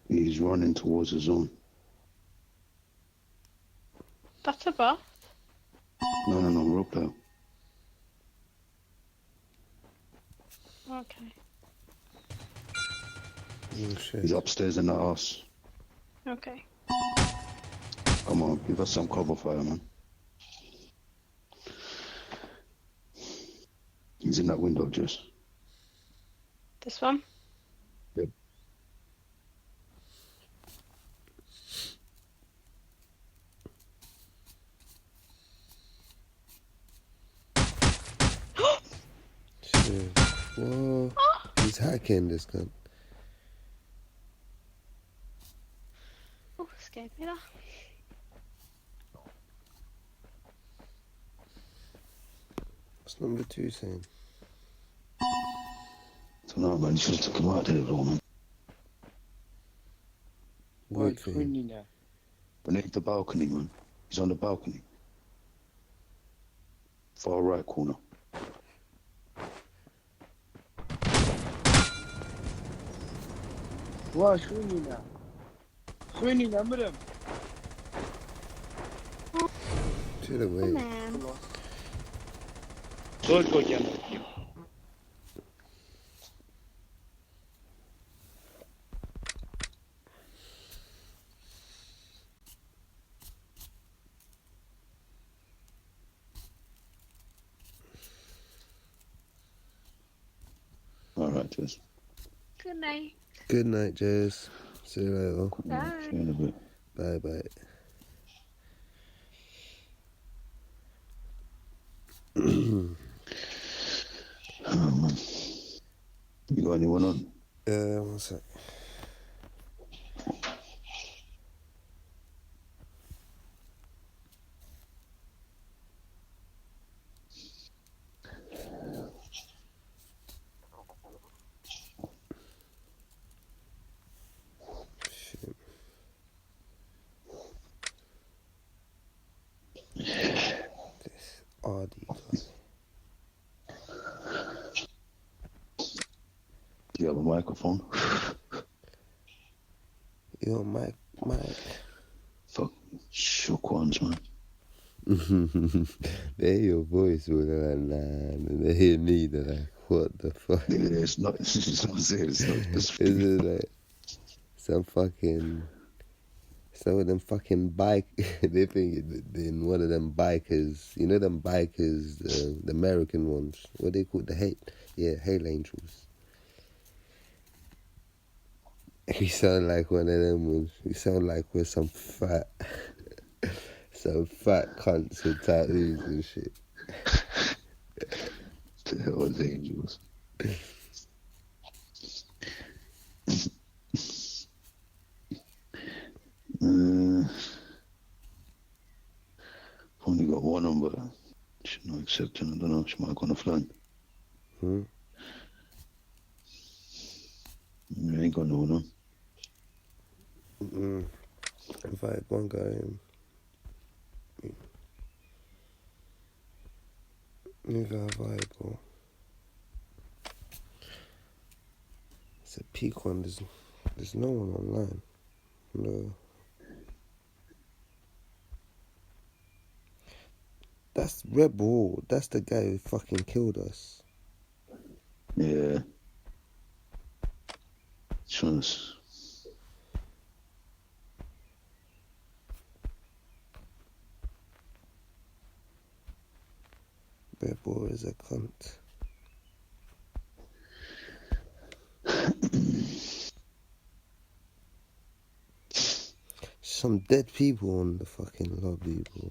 He's running towards the zone. That's a bot. No, rope out. Okay. Oh shit. He's upstairs in the house. Okay. Come on, give us some cover fire, man. He's in that window, Jess. This one? Yep. Shit. Whoa. He's hacking this gun. Oh, scared me that. What's number 2 saying? Don't know, man. You should have took him out there, though, man. Good for him. Beneath the balcony, man. He's on the balcony. Far right corner. وا شوينينا شوينينا مرم To the way. Man. زول كوجان All right, Jess. Good night. Good night, Jess. See you later. Bye. See you in a bit. Bye bye. Oh, man. You got anyone on? 1 sec. Shit. This RD guy. Do you have a microphone? Yo, Mike. Fuck. Shook ones, man. They hear your voice, bro. They're like, nah. And they hear me, they're like, what the fuck? Yeah, it's not serious. It's Is it like some of them fucking bike, they think in one of them bikers, you know them bikers, the American ones, what they call Hail Angels. We sound like one of them ones. We sound like we're some fat cunts with tattoos and shit. the hell is angels? Only got one number. She's not accepting. I don't know. She might have gone offline. I ain't got no one on. Invite one guy in. New guy viable. It's a peak one. There's no one online. No. That's Rebel. That's the guy who fucking killed us. Yeah. Chance. Rebel is a cunt. Some dead people on the fucking lobby, bro.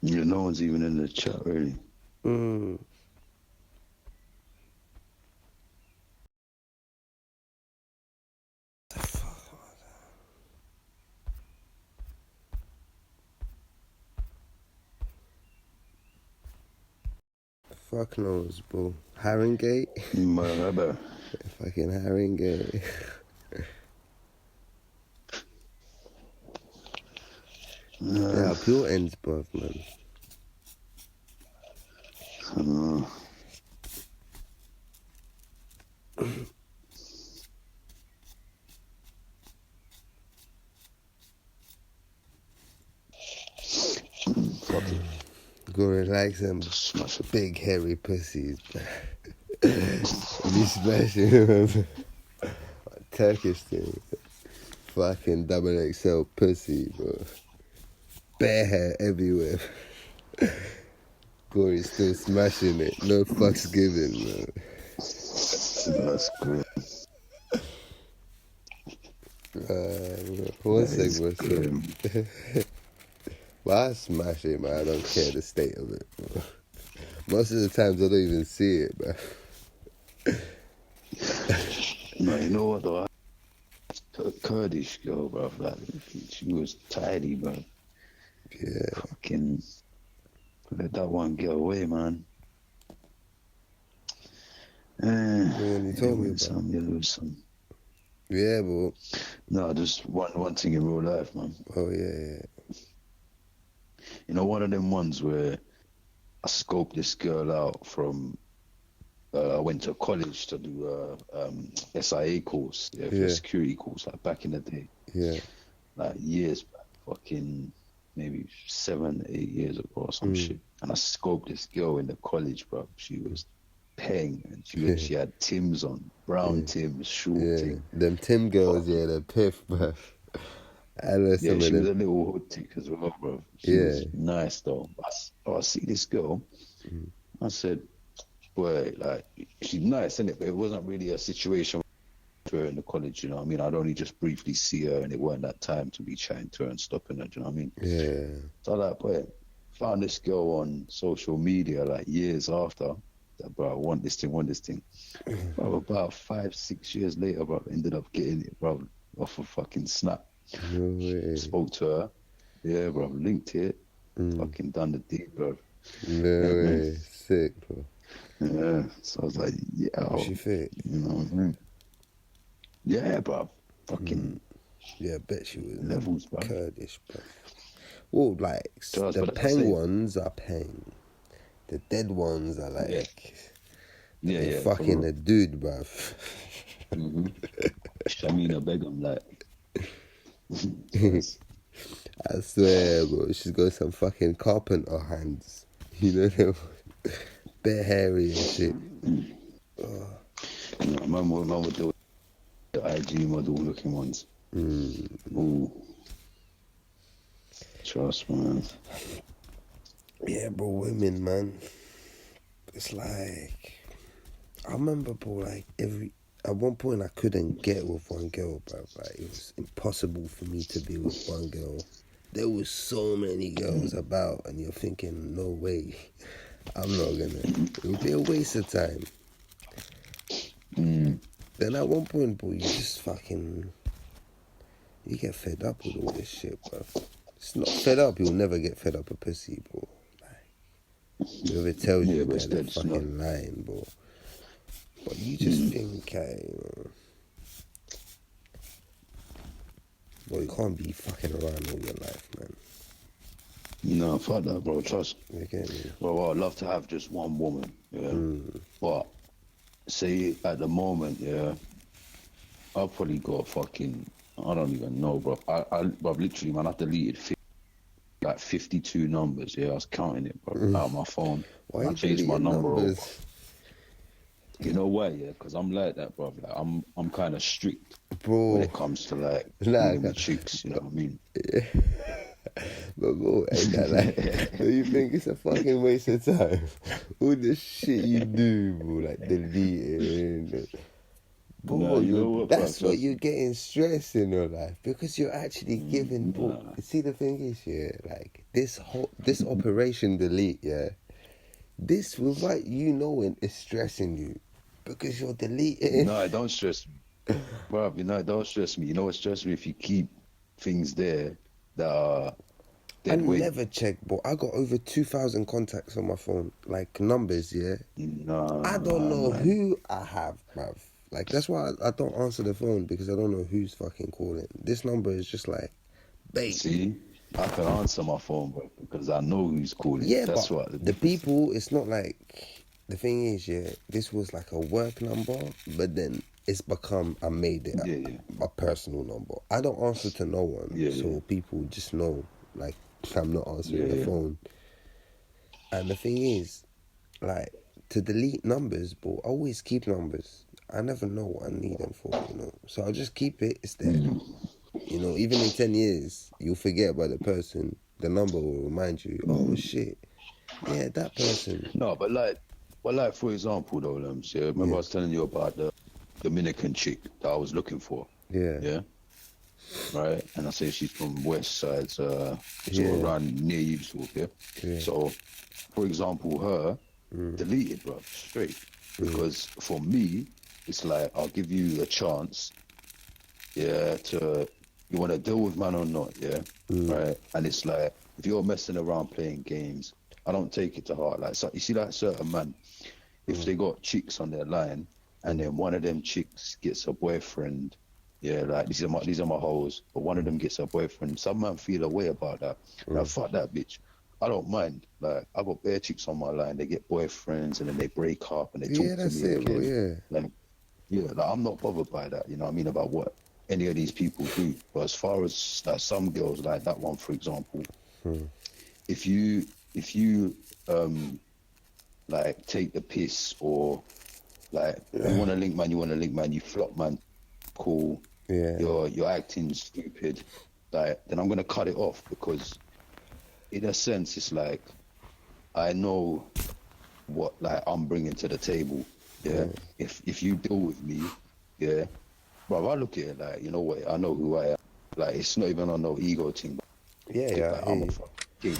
Yeah, no one's even in the chat, really. The fuck was that? Fuck knows, bro. Haringey? Maraba. Fucking Haringey. Yeah, pure ends, bruv, man. Fuck it. Gory likes them Smash it. big hairy pussies, bruv. You smashing them. Turkish thing. Fucking double XL pussy, bro. Bare hair everywhere. Gory's still smashing it. No fucks given, man. That's great. One That is sec, grim. But I smash it, man. I don't care the state of it, bro. Most of the times I don't even see it, bro. No, you know what though? A Kurdish girl, bro. Like, she was tidy, bro. Yeah. Fucking let that one get away, man. When you told me you win about some, you lose some. Yeah, bro. No, just one thing in real life, man. Oh, yeah. You know, one of them ones where I scoped this girl out from. I went to college to do a SIA course, for Yeah. a security course, like back in the day, Yeah. like years back, fucking maybe 7, 8 years ago or some shit. And I scoped this girl in the college, bro. She was paying, and she had Timbs on, brown Timbs, short Yeah. thing. Them Tim girls, yeah, the piff, bro. I know some Yeah, of she was them. a little hood tick as well, bro. She was nice though. I see this girl. I said, boy, like, she's nice, innit? But it wasn't really a situation for her in the college, you know what I mean? I'd only just briefly see her, and it weren't that time to be chatting to her and stopping her, do you know what I mean? Yeah. So I like, boy, found this girl on social media like years after. That, bro, I want this thing. Bro, about 5, 6 years later, bro, ended up getting it, bro, off a fucking snap. No way. Spoke to her. Yeah, bro, linked it. Fucking done the deed, bro. No way. Sick, bro. Yeah, so I was like, yeah, Was she fit? you know what I mean? Yeah, bro. Fucking Yeah, I bet she was. levels, bro. Kurdish, bro. Well, like, Just, the but that's peng it. ones are peng. The dead ones are like, Yeah, they're yeah. fucking a dude, bruv. Shamina Begum, like. I swear, bro, she's got some fucking carpenter hands. You know them? Bare hairy and shit. Man would do the IG model looking ones. Ooh. Trust, man. Yeah, bro, women, man. It's like, I remember, bro, like, at one point I couldn't get with one girl, bro. Like, it was impossible for me to be with one girl. There was so many girls about, and you're thinking, no way. I'm not gonna. It would be a waste of time. Then at one point, bro, you just fucking, you get fed up with all this shit, bro. It's not fed up. You'll never get fed up with pussy, bro. Like, whoever tells you but that, they're it's not. fucking lying, bro. But you just think, bro, you can't be fucking around all your life, man. No, fuck that, bro. Trust. You get me? Well, I'd love to have just one woman, yeah. But say at the moment, yeah, I've probably got fucking, I don't even know, bro. I've literally, man, I deleted 52 numbers. Yeah, I was counting it, bro, out of my phone. Why I you changed my deleting number numbers? over. You know why? Yeah, because I'm like that, bro. Like, I'm kind of strict Bro. when it comes to like Nah, dealing with chicks. You know what I mean? But bro, ain't that like, do you think it's a fucking waste of time? All the shit you do, bro, like deleting. Bro, Nah, you know what, bro, that's what trust you're me. getting stressed in your life because you're actually giving. Bro, see, the thing is, yeah, like this operation delete, yeah, this without you knowing is stressing you because you're deleting. No, it don't stress me, bro. You know, it don't stress me. You know what stresses me? If you keep things there that dead weight. never check, but I got over 2,000 contacts on my phone, like numbers. Yeah, Nah, I don't know man. who I have, bruv. Like that's why I don't answer the phone because I don't know who's fucking calling. This number is just like, bait. See, I can answer my phone, bro, because I know who's calling. Yeah, That's but what the people, it's not like the thing is, yeah, this was like a work number, but then it's become I made it a personal number. I don't answer to no one, so people just know like I'm not answering the phone. And the thing is, like to delete numbers, but I always keep numbers. I never know what I need them for, you know. So I'll just keep it. It's there. You know, even in 10 years, you'll forget about the person. The number will remind you, oh shit, yeah, that person. No, but like for example, though, Lamz, yeah, remember I was telling you about the Dominican chick that I was looking for. Yeah. Yeah. Right, and I say she's from West Side, sort of around near you, sort of, yeah. So, for example, her deleted, bro, straight, because for me, it's like I'll give you a chance, yeah, to you want to deal with man or not, yeah, right, and it's like if you're messing around playing games, I don't take it to heart. Like, so, you see, like certain man, if they got chicks on their line, and then one of them chicks gets a boyfriend. Yeah, like these are my hoes, but one of them gets a boyfriend. Some man feel a way about that. Now fuck that bitch. I don't mind. Like I got bare chicks on my line. They get boyfriends and then they break up and they talk to me again. Like I'm not bothered by that. You know what I mean, about what any of these people do. But as far as like some girls, like that one for example, if you like take the piss or like you want to link man, you flop man. Cool, you're acting stupid, like then I'm gonna cut it off because in a sense it's like I know what like I'm bringing to the table. If you deal with me, bro, I look at it like, you know what, I know who I am. Like it's not even on no ego thing. Like, I'm a fucking kid,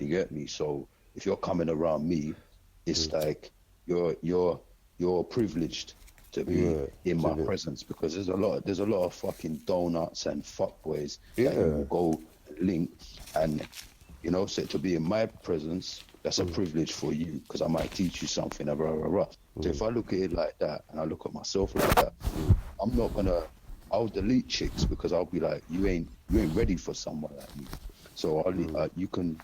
you get me? So if you're coming around me, it's like you're privileged to be in my presence because there's a lot of fucking donuts and fuckboys that you will go link and you know, so to be in my presence, that's a privilege for you because I might teach you something. Blah, blah, blah, blah. So if I look at it like that and I look at myself like that, I'll delete chicks because I'll be like, you ain't ready for someone like me. So you can,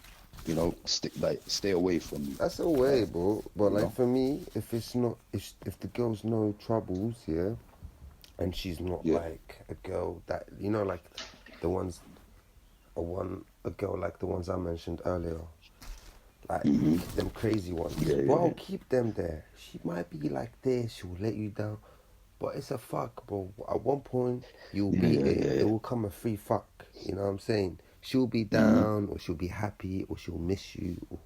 you know, stay away from me. That's a way, bro. But like for me, if the girl's no troubles, and she's not like a girl that you know, like the ones, a girl like the ones I mentioned earlier, like them crazy ones. Bro, keep them there. She might be like this. She'll let you down, but it's a fuck, bro. At one point, you'll be it will come a free fuck. You know what I'm saying? She'll be down, or she'll be happy, or she'll miss you, or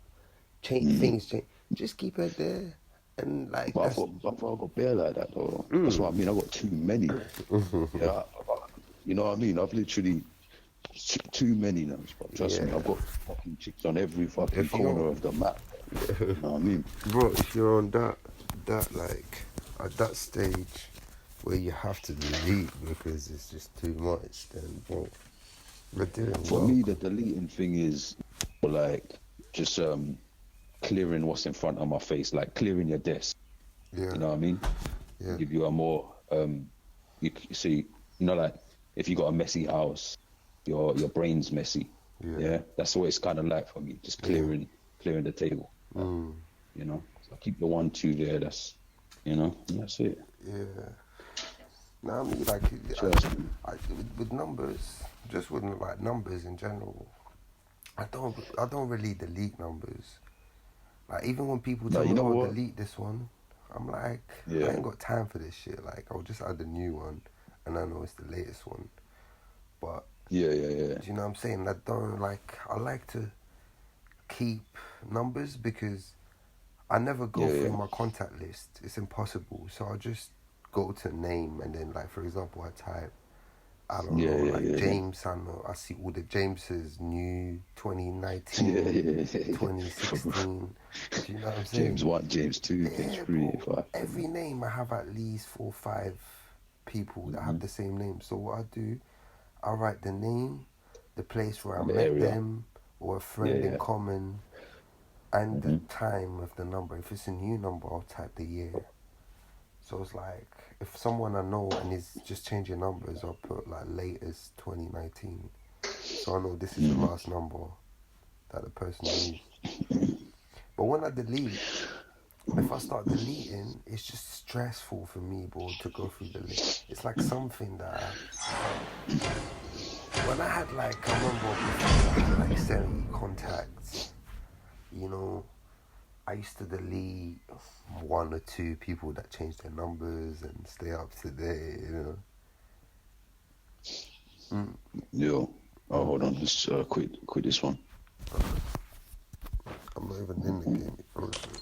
things change. Just keep her there, and like. But I got bare like that though. That's what I mean. I got too many. You know what I mean? I've literally too many now. Trust me, I've got fucking chicks on every fucking corner of the map. You know what I mean? Bro, if you're on that like at that stage where you have to delete because it's just too much, then bro. For me, the deleting thing is like just clearing what's in front of my face, like clearing your desk. You know what I mean? Give you a more you see, you know, like if you got a messy house, your brain's messy. That's what it's kind of like for me, just clearing the table. You know, so I keep the 1, 2 there. That's, you know, that's it. Now I mean, like with numbers. Just with like numbers in general, I don't really delete numbers. Like even when people tell me, delete this one, I'm like, I ain't got time for this shit. Like I'll just add a new one, and I know it's the latest one. But do you know what I'm saying? I like to keep numbers because I never go through my contact list. It's impossible. So I'll just go to name and then like for example I type. I don't know, James, I know, I see all the Jameses, new 2019, 2016, do you know what I'm saying? James 1, James 2, James 3, 5. Every name I have at least 4 or 5 people that have the same name. So what I do, I write the name, the place where I met them, or a friend in yeah. common, and the Mm-hmm. time of the number. If it's a new number, I'll type the year. So it's like if someone I know and is just changing numbers, I'll put like latest 2019. So I know this is the Mm-hmm. last number that the person used. But when I delete, if I start deleting, it's just stressful for me, bro, to go through the list. It's like something that when I had like, I remember before I had like 70 contacts, you know, I used to delete one or two people that changed their numbers and stay up to date, you know. Yo. Oh, hold on. Let's quit this one. I'm not even in the game, you bullshit.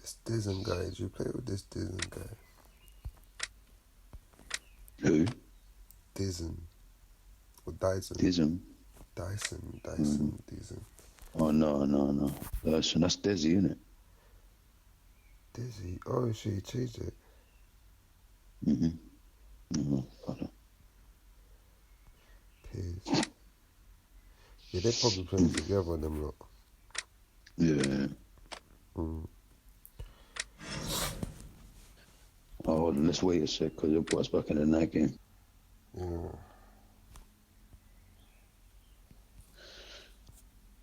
This Dizen guy, did you play with this Dizen guy? Who? Dizen. Or Dyson. Tism. Dyson. Oh, no. So that's Desi, isn't it? Dizzy. Oh, shit, he changed it. Mm-hmm. Piss. Yeah, they're probably playing together, them lot. Yeah. Mm. Oh, hold on. Let's wait a sec because it was back in the night game. Yeah.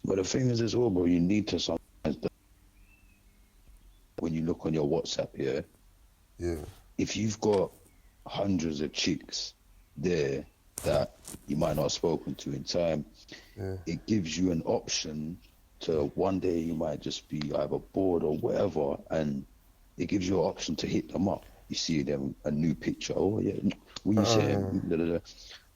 But the thing is as well, bro, you need to sometimes, when you look on your WhatsApp here, Yeah. if you've got hundreds of chicks there that you might not have spoken to in time, Yeah. it gives you an option to one day you might just be either bored or whatever, and it gives you an option to hit them up. You see them a new picture. Oh yeah, what you saying? Da, da, da.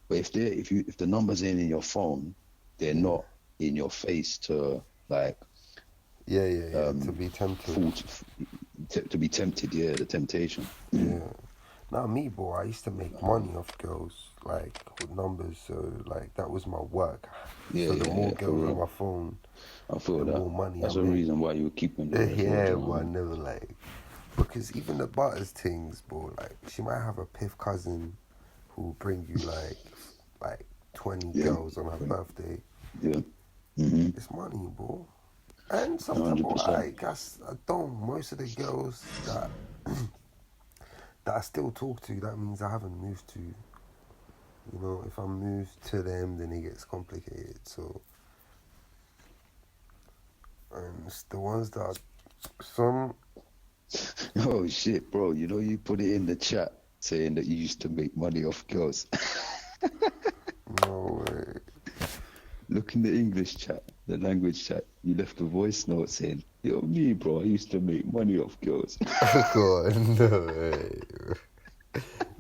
But if the numbers ain't in your phone, they're not in your face to like Yeah. To be tempted. to be tempted. Yeah, the temptation. Yeah. Now me, bro, I used to make money off girls, like with numbers. So like that was my work. Yeah, So the more for girls real. on my phone, I feel the that. more money That's I the make. reason why you were keeping them. Yeah, but I never like because even the butters things, bro. Like she might have a piff cousin who bring you like 20 girls on her birthday. Yeah. Mm-hmm. It's money, bro. And sometimes, bro, 100%. I don't. Most of the girls that that I still talk to, that means I haven't moved to. You know, if I move to them, then it gets complicated. So, and it's the ones that are, some. Oh shit, bro! You know you put it in the chat saying that you used to make money off girls. No way. Look in the English chat, the language chat. You left a voice note saying, "Yo, me, bro, I used to make money off girls." God, no way.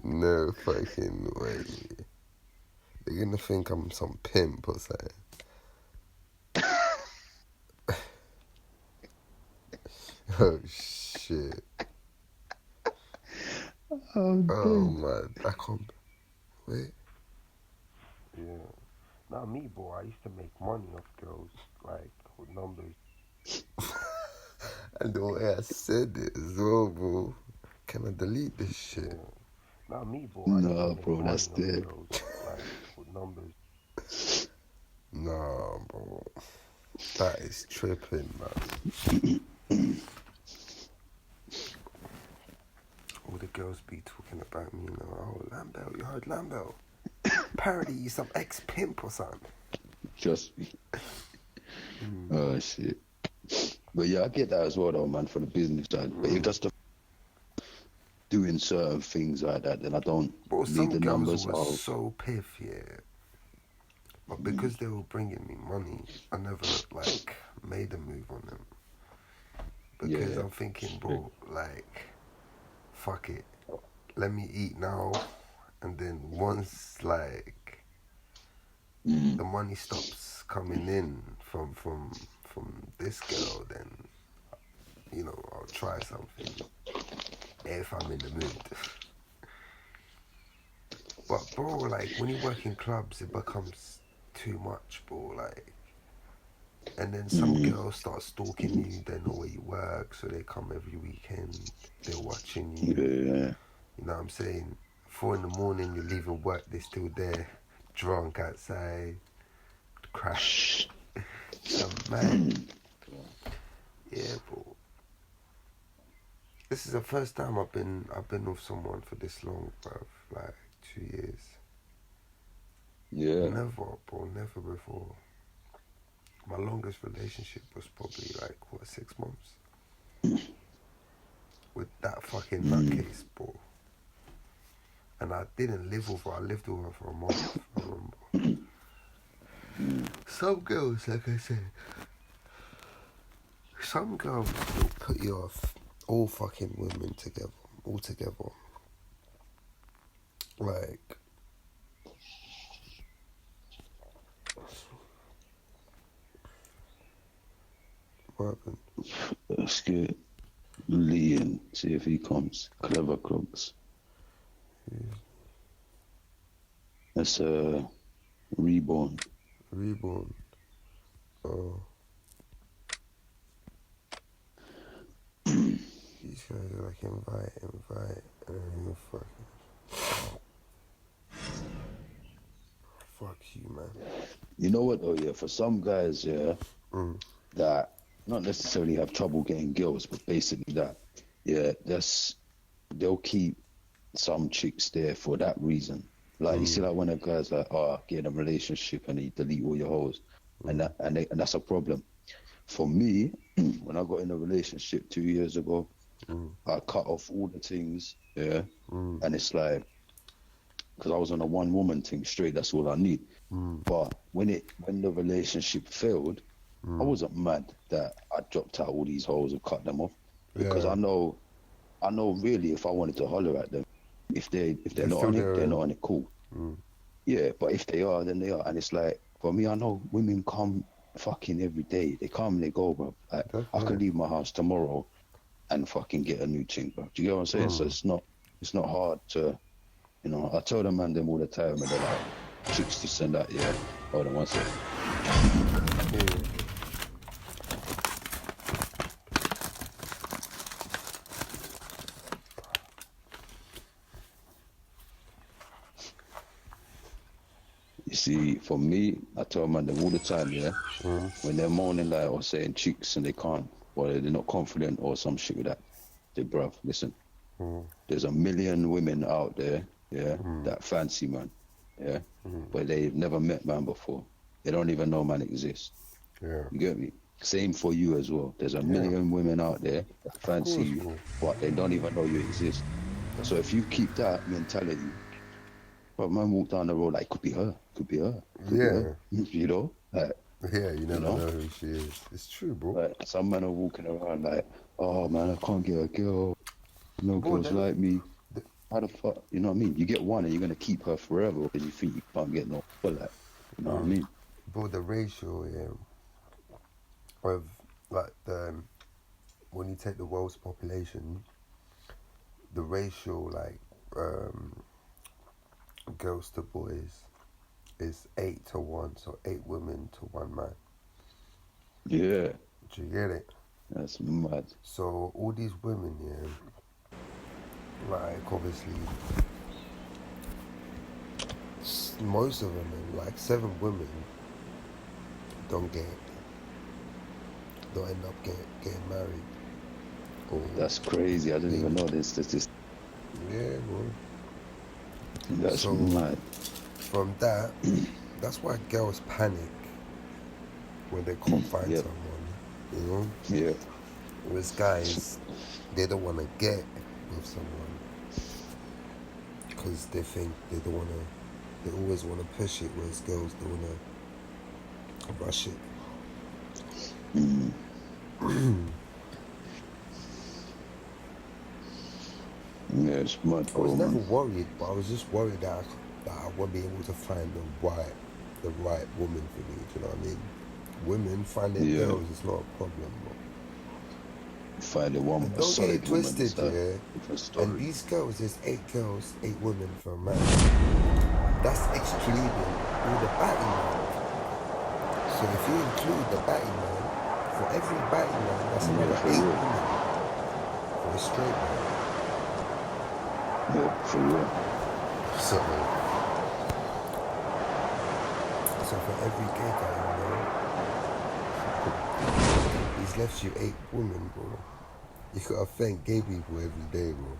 No fucking way. They're gonna think I'm some pimp or something. Oh shit. Oh, man. I can't. Wait. Yeah. Nah, me, bro. I used to make money off girls, like, with numbers. And the way I said it as well, bro. Can I delete this shit? Yeah. Nah, me, bro. I used to make bro, money that's off dead. girls, like, with numbers. Nah, bro. That is tripping, man. All the girls be talking about me, you know. Oh, Lambell, you heard Lambell? Apparently, you some ex-pimp or something. Trust me. Oh shit. But yeah, I get that as well, though, man, for the business side. But if that's the doing certain things like that, then I don't Bro, need some the girls numbers. were so piff, yeah. But because they were bringing me money, I never, like, made a move on them. Because Yeah. I'm thinking, bro, like, fuck it. Let me eat now. And then once, like, the money stops coming in from this girl, then, you know, I'll try something if I'm in the mood. But bro, like when you work in clubs, it becomes too much, bro. Like, and then some girls start stalking you. They know where you work, so they come every weekend. They're watching you. Yeah. You know what I'm saying? 4 in the morning, you're leaving work. They're still there, drunk outside, crash. So man, yeah, bro. This is the first time I've been with someone for this long, bruv. Like 2 years. Yeah. Never, bro. Never before. My longest relationship was probably like 6 months with that fucking nutcase, bro. And I didn't live with her. I lived with her for a month. I remember. Some girls, like I said, some girls will put you off. All fucking women together, all together. Like, what happened? Let's get Lee and see if he comes. Clever Crocs. That's Reborn. Reborn. Oh. These guys are like invite, and fucking. Fuck you, man. You know what though, yeah, for some guys, yeah, that not necessarily have trouble getting girls, but basically that, yeah, they'll keep some chicks there for that reason. Like you see, like when a guy's like, oh, get in a relationship and he delete all your hoes, and that's a problem. For me, when I got in a relationship 2 years ago, I cut off all the things, yeah, and it's like, because I was on a one woman thing straight, that's all I need. But when the relationship failed, I wasn't mad that I dropped out all these hoes and cut them off, because I know really if I wanted to holler at them, if they're not on it, they're not on it, cool. Yeah, but if they are, then they are. And it's like, for me, I know women come fucking every day. They come and they go, bro. Like, I could leave my house tomorrow and fucking get a new thing, bro. Do you get what I'm saying? So it's not hard to, you know, I tell them all the time, and they're like, chicks to send out, yeah. Hold on one sec. You see, for me, I tell them all the time, yeah, when they're moaning like or saying chicks and they can't, or they're not confident or some shit with that, they bruv, listen, there's a million women out there, yeah, that fancy man, yeah, but they've never met man before. They don't even know man exists. Yeah. You get me? Same for you as well. There's a million women out there that fancy you, but they don't even know you exist. So if you keep that mentality, but man walk down the road like, could be her, could be her. You know? Like, yeah, you never know who she is. It's true, bro. Like, some men are walking around like, oh man, I can't get a girl. No girls like me. How the fuck, you know what I mean? You get one and you're going to keep her forever because you think you can't get no, but like, you know what I mean? Bro, the ratio, of like when you take the world's population, the ratio like girls to boys is 8 to 1, so 8 women to 1 man. Yeah. Do you get it? That's mad. So all these women, like obviously most of them, like 7 women don't end up getting married. Or that's crazy. I didn't even know this. Yeah, bro. That's so mad. From that, that's why girls panic when they can't find someone, you know? Yeah. Whereas guys, they don't want to get with someone because they think they always want to push it, whereas girls, they want to rush it. Yeah, it's mad. I was never worried, but I was just worried that I won't be able to find the right woman for me. Do you know what I mean? Women finding girls is not a problem, bro. Finding one And a don't get solid it twisted, woman is yeah. a different And story. these girls, there's 8 girls, 8 women for a man. That's excluding all the batty men. So if you include the batty man, for every batty man, that's Yeah, another for 8 real. women for a straight man. Yeah, for real. So for every gay guy, he's left you 8 women, bro. You gotta thank gay people every day, bro.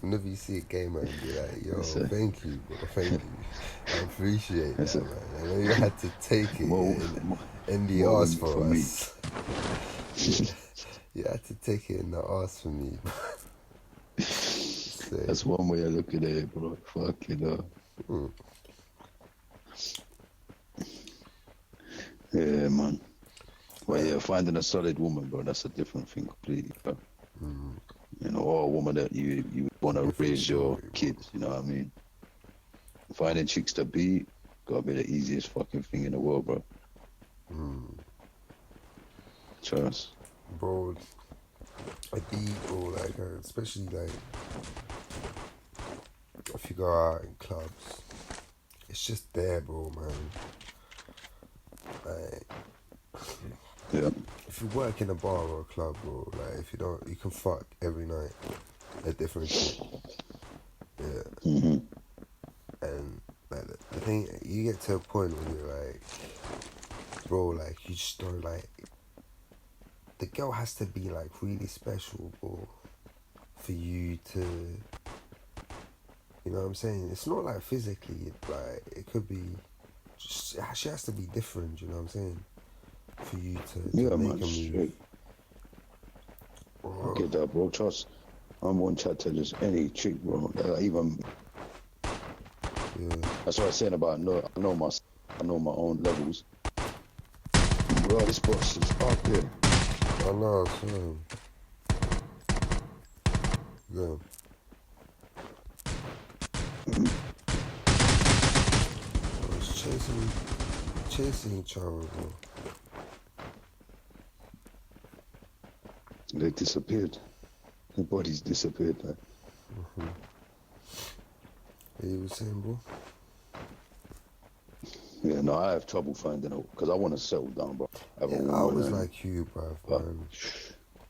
Whenever you see a gay man, be like, yo, That's a- thank you, bro, thank you. I appreciate That's that, a- man. I know you had to take it more, in the more arse women for for me. us. Yeah. You had to take it in the arse for me. So, That's one way of looking at it, bro. Fuck it up. Yeah, man. Well, yeah, finding a solid woman, bro, that's a different thing completely, bro. You know, or a woman that you want to Different raise your story, bro. kids, you know what I mean? Finding chicks to beat, gotta be the easiest fucking thing in the world, bro. Trust. Bro, I beat, bro, like, especially, like, if you go out in clubs, it's just there, bro, man. Like, Yeah. if you work in a bar or a club, bro, like, if you don't, you can fuck every night a different chick. Yeah. Mm-hmm. And, like, the thing, you get to a point where you're like, bro, like, you just don't, like, the girl has to be, like, really special, bro, for you to, you know what I'm saying? It's not, like, physically, like, it could be, just, she has to be different, you know what I'm saying? For you to Yeah, make man, a move. straight. I Bro, get that, bro. Trust. I'm one chat to just any chick, bro. Even yeah. that's what I'm saying about I know my own levels. Bro, this boss is up there. I know, so. Yeah. I was chasing each other, bro. They disappeared. The bodies disappeared. Like. Yeah, you were saying, bro? Yeah, no, I have trouble finding out because I want to settle down, bro. Have a Yeah, I woman was and- like you, bruv, but, man.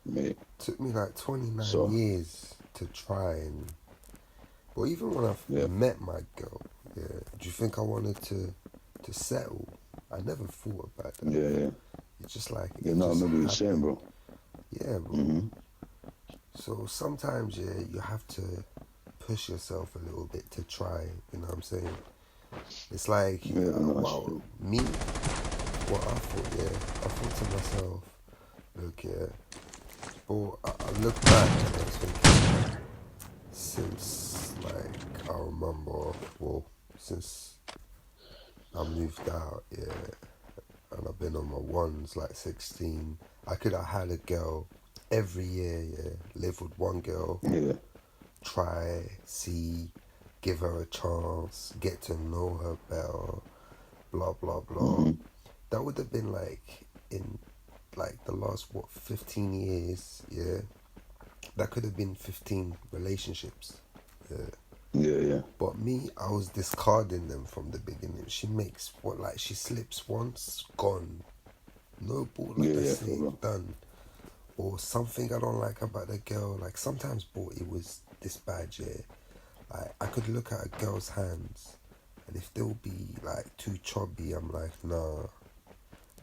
mate, Took me like 29 So- years to try and... But even when I Yeah. met my girl, yeah, do you think I wanted to settle? I never thought about that. yeah. It's just like... Yeah, it no, I just remember you saying, happened. bro. Yeah, bro. Mm-hmm. So sometimes, yeah, you have to push yourself a little bit to try, you know what I'm saying? It's like, Yeah, no, that's well, true. me, what I thought, yeah, I thought to myself, look, yeah, but I look back and I was thinking, since, like, I remember, well, since I moved out, yeah, and I've been on my ones, like 16, I could have had a girl every year, yeah, live with one girl, Yeah. try, see, give her a chance, get to know her better, blah, blah, blah. That would have been like in like the last, 15 years, yeah. That could have been 15 relationships, yeah. Yeah. But me, I was discarding them from the beginning. She makes, she slips once, gone. No ball, like Yeah, that's for it, real. done. Or something I don't like about the girl. Like sometimes, bro, it was this bad, yeah. Like I could look at a girl's hands, and if they'll be like too chubby, I'm like nah.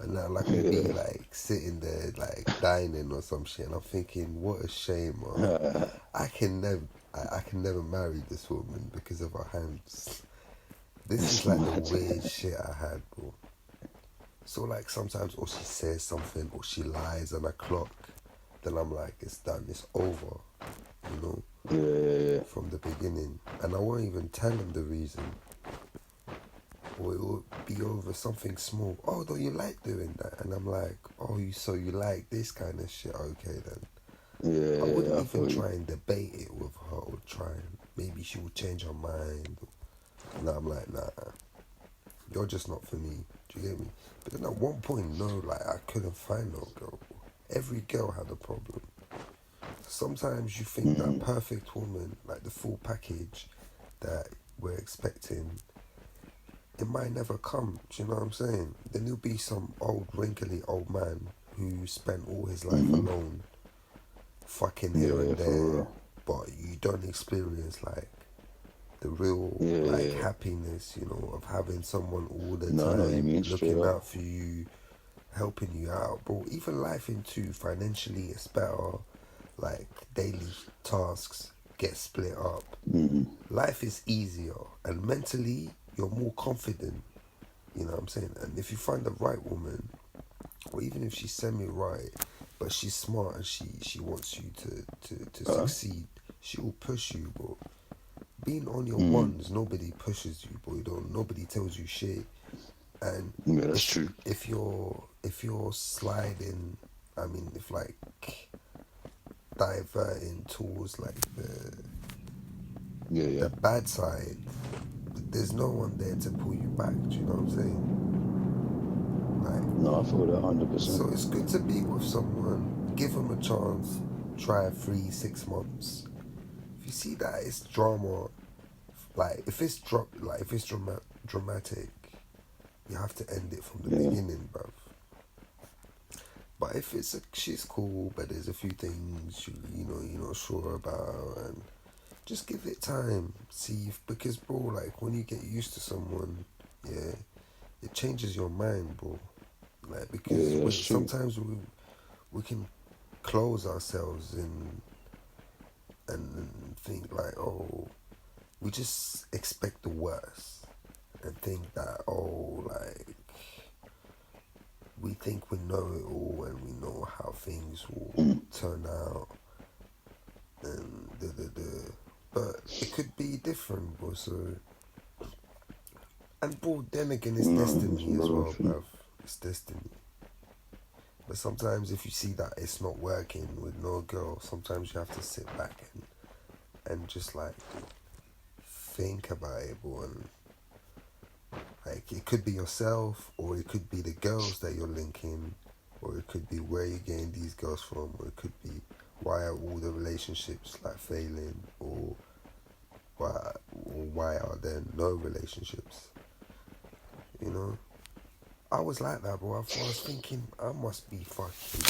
And then like I'd be like sitting there like dining or some shit, and I'm thinking, what a shame, man. I can never marry this woman because of her hands. This is like the weird shit I had, bro. So like sometimes, or she says something, or she lies on a clock, then I'm like, it's done, it's over, you know. Yeah. From the beginning, and I won't even tell him the reason, or it will be over something small. Oh, don't you like doing that? And I'm like, oh, you like this kind of shit? Okay then. Yeah. I wouldn't I even feel you. try and debate it with her or try and maybe she would change her mind. And I'm like, nah, you're just not for me. Do you get me? But then at one point, no, like I couldn't find no girl. every girl had a problem. Sometimes you think that perfect woman, like the full package that we're expecting, it might never come. Do you know what I'm saying? Then there'll be some old, wrinkly old man who spent all his life alone, fucking here and for there, real. but you don't experience like the real happiness, you know, of having someone all the No, I know what you time mean, straight looking up. out for you, helping you out, bro. Even life into financially, it's better. Like daily tasks get split up. Life is easier, and mentally you're more confident. You know what I'm saying? And if you find the right woman, or even if she's semi-right, but she's smart and she wants you to succeed, she will push you, bro. Being on your ones, nobody pushes you, bro. Nobody tells you shit. And Yeah, that's true. If you're sliding, I mean, if like diverting towards like the bad side, there's no one there to pull you back. Do you know what I'm saying? Like, No, I feel that 100%. so it's good to be with someone, give them a chance, try 3-6 months. If you see that it's drama, like if it's dramatic, you have to end it from the beginning, bruv. But if she's cool, but there's a few things you know you're not sure about, and just give it time. See, because bro, like when you get used to someone, it changes your mind, bro. Like because sometimes we can close ourselves in and think like, oh, we just expect the worst and think that, oh, like we think we know it all and we know how things will turn out and but it could be different, bro. So, and bro, then again, it's destiny as well, bruv. It's destiny. But sometimes if you see that it's not working with no girl, sometimes you have to sit back and just like think about it, bro. And like it could be yourself, or it could be the girls that you're linking, or it could be where you're getting these girls from, or it could be why are all the relationships like failing, or why are there no relationships? You know, I was like that, bro. I was thinking I must be fucking.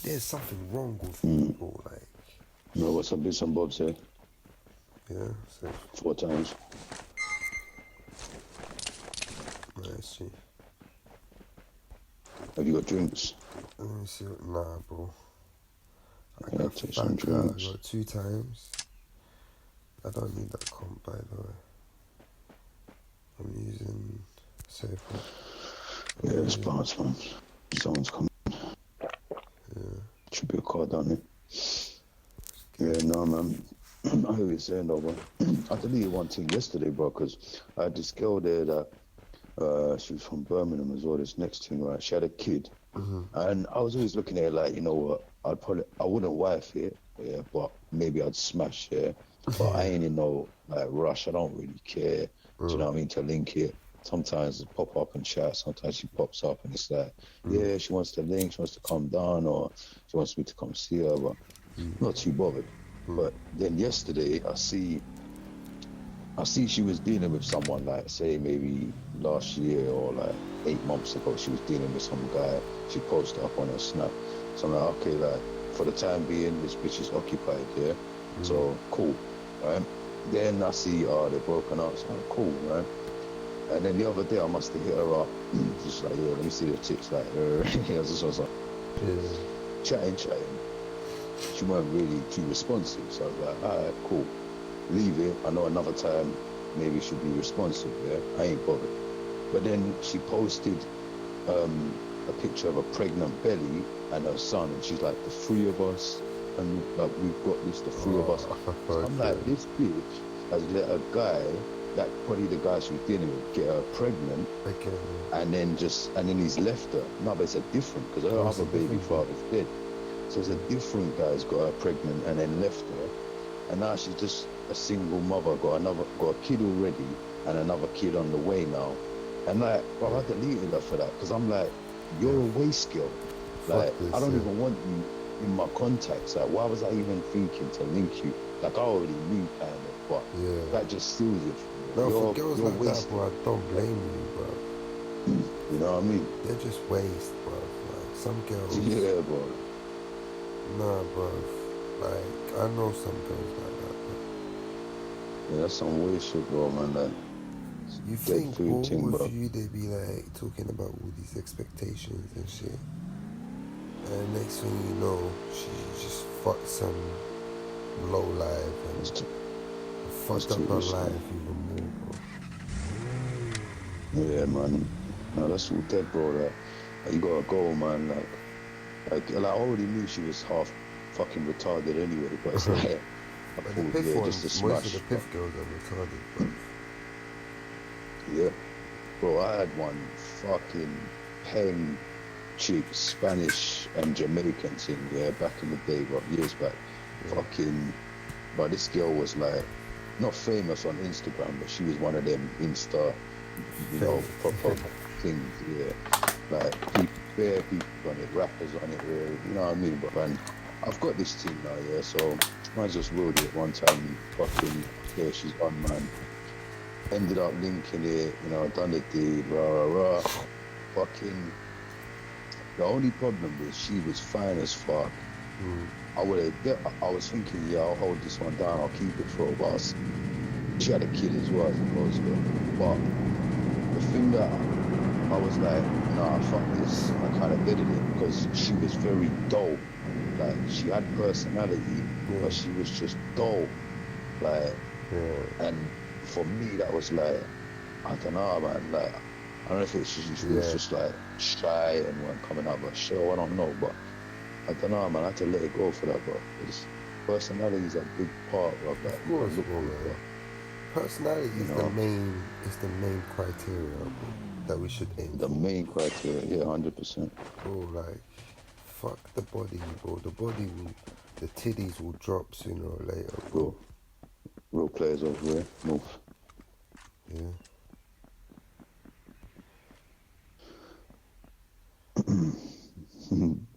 There's something wrong with me, bro. Like, No, what's up, bits and bobs here? yeah. So 4 times. let's see. Have you got drinks? Let me see. Nah, bro. I Yeah, got take some vodka. I drinks. got 2 times. I don't need that comp, by the way. I'm using safe. Yeah, it's parts, man. Someone's coming. Yeah. Should be a car down there. Yeah, no, man. I hear what you're saying, though, bro. I deleted one thing yesterday, bro, because I had this girl there that she was from Birmingham as well. This next thing, right? She had a kid, and I was always looking at it like, you know what? I wouldn't wife it, yeah, but maybe I'd smash it. But I ain't in no like rush. I don't really care. Do you know what I mean? To link it. Sometimes it pop up and chat. Sometimes she pops up and it's like, yeah, she wants to link. She wants to come down, or she wants me to come see her. But not too bothered. But then yesterday, I see she was dealing with someone, like, say, maybe last year or like 8 months ago, she was dealing with some guy. She posted up on her Snap. So I'm like, okay, like, for the time being, this bitch is occupied, yeah? So, cool, right? Then I see, they're broken up. So I'm like, cool, right? And then the other day, I must have hit her up. Just like, yeah, let me see the chicks, like, I was just like, chatting. She weren't really too responsive. So I was like, all right, cool. Leave it. I know another time maybe she'll be responsive, yeah? I ain't bothered. But then she posted a picture of a pregnant belly and her son, and she's like, the 3 of us, and like we've got this, the 3 of us. So I'm like, this bitch has let a guy, that probably the guy she was dealing with, get her pregnant, and then he's left her. No, but it's a different, because her other baby father's dead. So it's a different guy's got her pregnant and then left her, and now she's just a single mother, got a kid already and another kid on the way now. And like, bro, I deleted her for that, because I'm like, you're a waste girl. Like, this, I don't yeah. even want you in my contacts. Like, why was I even thinking to link you? Like, I already knew kind of, but Yeah. that just steals it from No, you. for girls You're like wasting. that, bro, I don't blame you, bro. You know what I mean? They're just waste, bro. Like, some girls... Yeah, bro. Nah, bro. Like, I know some girls like that, bro. Yeah, that's some weird shit, bro, man. Like, You dead think, food bro, thing, with bro. you, they be, like, talking about all these expectations and shit. And next thing you know, she just fucked some low life and fucked up her life even more, bro. Yeah, man. No, that's all dead, bro. Like, you gotta go, man. Like, I already knew she was half fucking retarded anyway, but it's like, I But the thought, piff yeah, ones, just a most smash. of the piff girls are retarded, bro. Yeah. Bro, I had one fucking pen chick, Spanish and Jamaican thing, yeah, back in the day, bro, years back. Yeah. Fucking, but this girl was like, not famous on Instagram, but she was one of them Insta, you know, proper things, yeah. Like, bare people on it, rappers on it, really, you know what I mean? But man, I've got this thing now, yeah, so I just willed it one time, fucking, yeah, she's on, man. Ended up linking it, you know, done the deed, rah. Fucking, the only problem is she was fine as fuck. I was thinking, yeah, I'll hold this one down, I'll keep it for a while. She had a kid as well, I suppose, but the thing that I was like, nah, fuck this, I kind of did it because she was very dull. Like, she had personality, but she was just dull. Like, and for me, that was like, I don't know, man. Like, I don't know if it's just, she was just like shy and weren't coming out of her show. I don't know, but I don't know, man. I had to let it go for that, bro. Personality is a big part of that. Of course, bro. Personality is the main criteria, bro, that we should aim the for. main criteria, yeah, 100%. Bro, like, fuck the body, bro. The titties will drop sooner or later, bro. Real players over here, North. Yeah.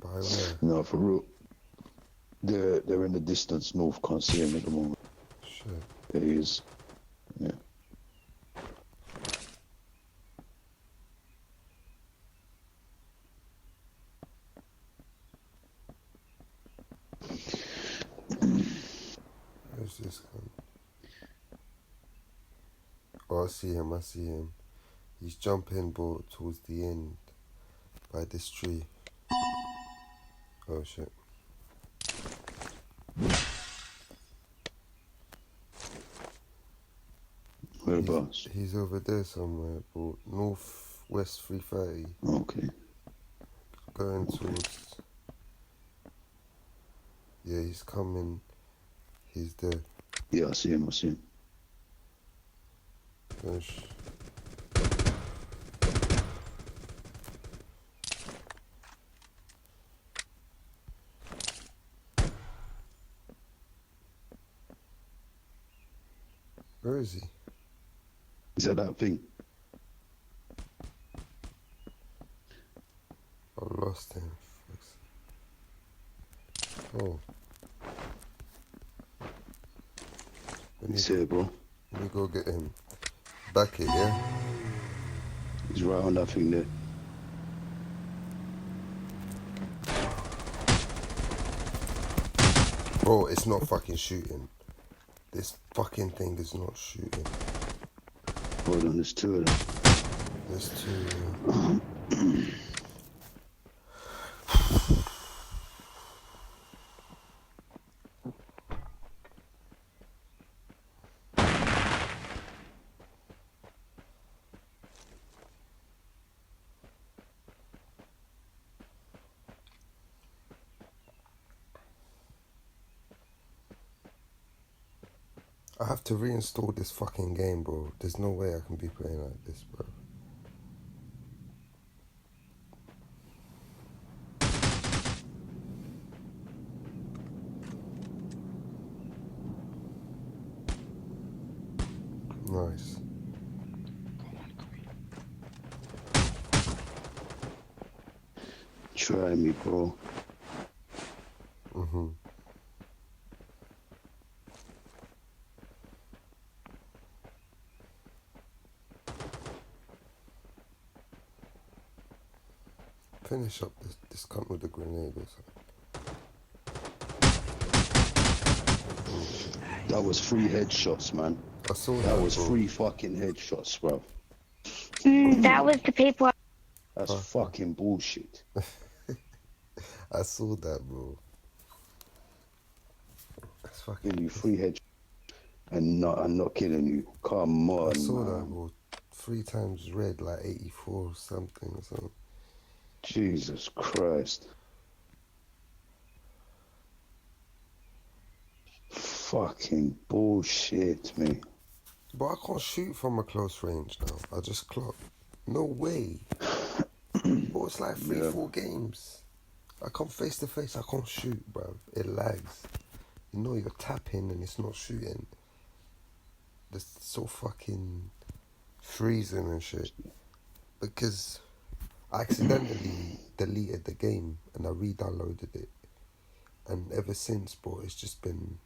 By where? No, for real. They're in the distance, North. Can't see him at the moment. Shit. There he is. Yeah. Where's this gun? Oh, I see him. He's jumping, bro, towards the end by this tree. Oh, shit. Whereabouts? He's over there somewhere, bro. Northwest 330. Okay. Going towards... Yeah, he's coming. He's there. Yeah, I see him. Gosh. Where is he? Is that thing? I lost him. Oh. He's here, bro. Let me go get him. Back it, yeah? He's right on that thing there. Bro, it's not fucking shooting. This fucking thing is not shooting. Hold on, there's two of them. There's two. I have to reinstall this fucking game, bro. There's no way I can be playing like this, bro. Nice. Try me, bro. Mm-hmm. Finish up this cunt with a grenade or something. That was 3 headshots, man. I saw That was bro. 3 fucking headshots, bro. That was the people. That's fucking bullshit. I saw that, bro. That's fucking. Giving you 3 headshots and not killing you. Come on, I saw that, man. bro. 3 times red, like 84 or something or something. Jesus Christ. Fucking bullshit, me. But I can't shoot from a close range now. I just clock. No way. Bro, it's like 4 games. I come face to face, I can't shoot, bro. It lags. You know you're tapping and it's not shooting. It's so fucking freezing and shit. Because I accidentally deleted the game and I re-downloaded it. And ever since, bro, it's just been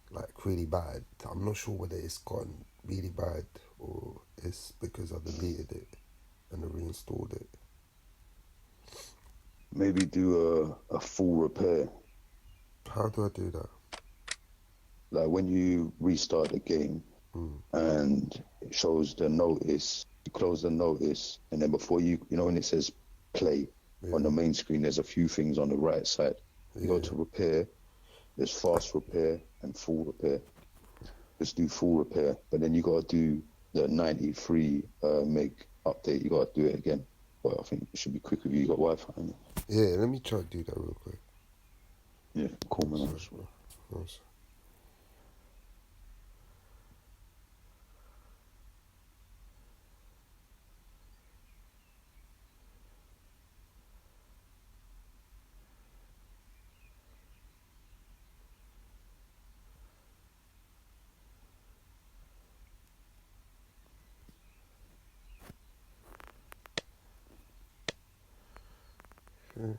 like really bad. I'm not sure whether it's gotten really bad or it's because I deleted it and I reinstalled it. Maybe do a full repair. How do I do that? Like when you restart the game and it shows the notice, you close the notice, and then before you know when it says play on the main screen, there's a few things on the right side. You go to repair, there's fast repair and full repair. Just do full repair, but then you gotta do the 93 meg update. You gotta do it again. But I think it should be quick if you got Wi-Fi. Yeah, let me try to do that real quick. Yeah, cool, man. Nice. Okay.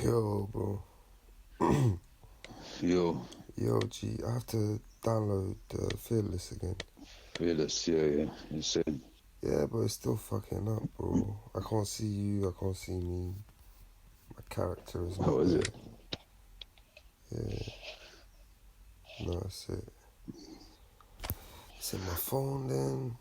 Yo, bro. Yo, Yo, G, I have to download Fearless again. Fearless, yeah. Insane. Yeah, but it's still fucking up, bro. I can't see you, I can't see me. My character is not How is there. it? Yeah. No, that's it. It's in my phone then.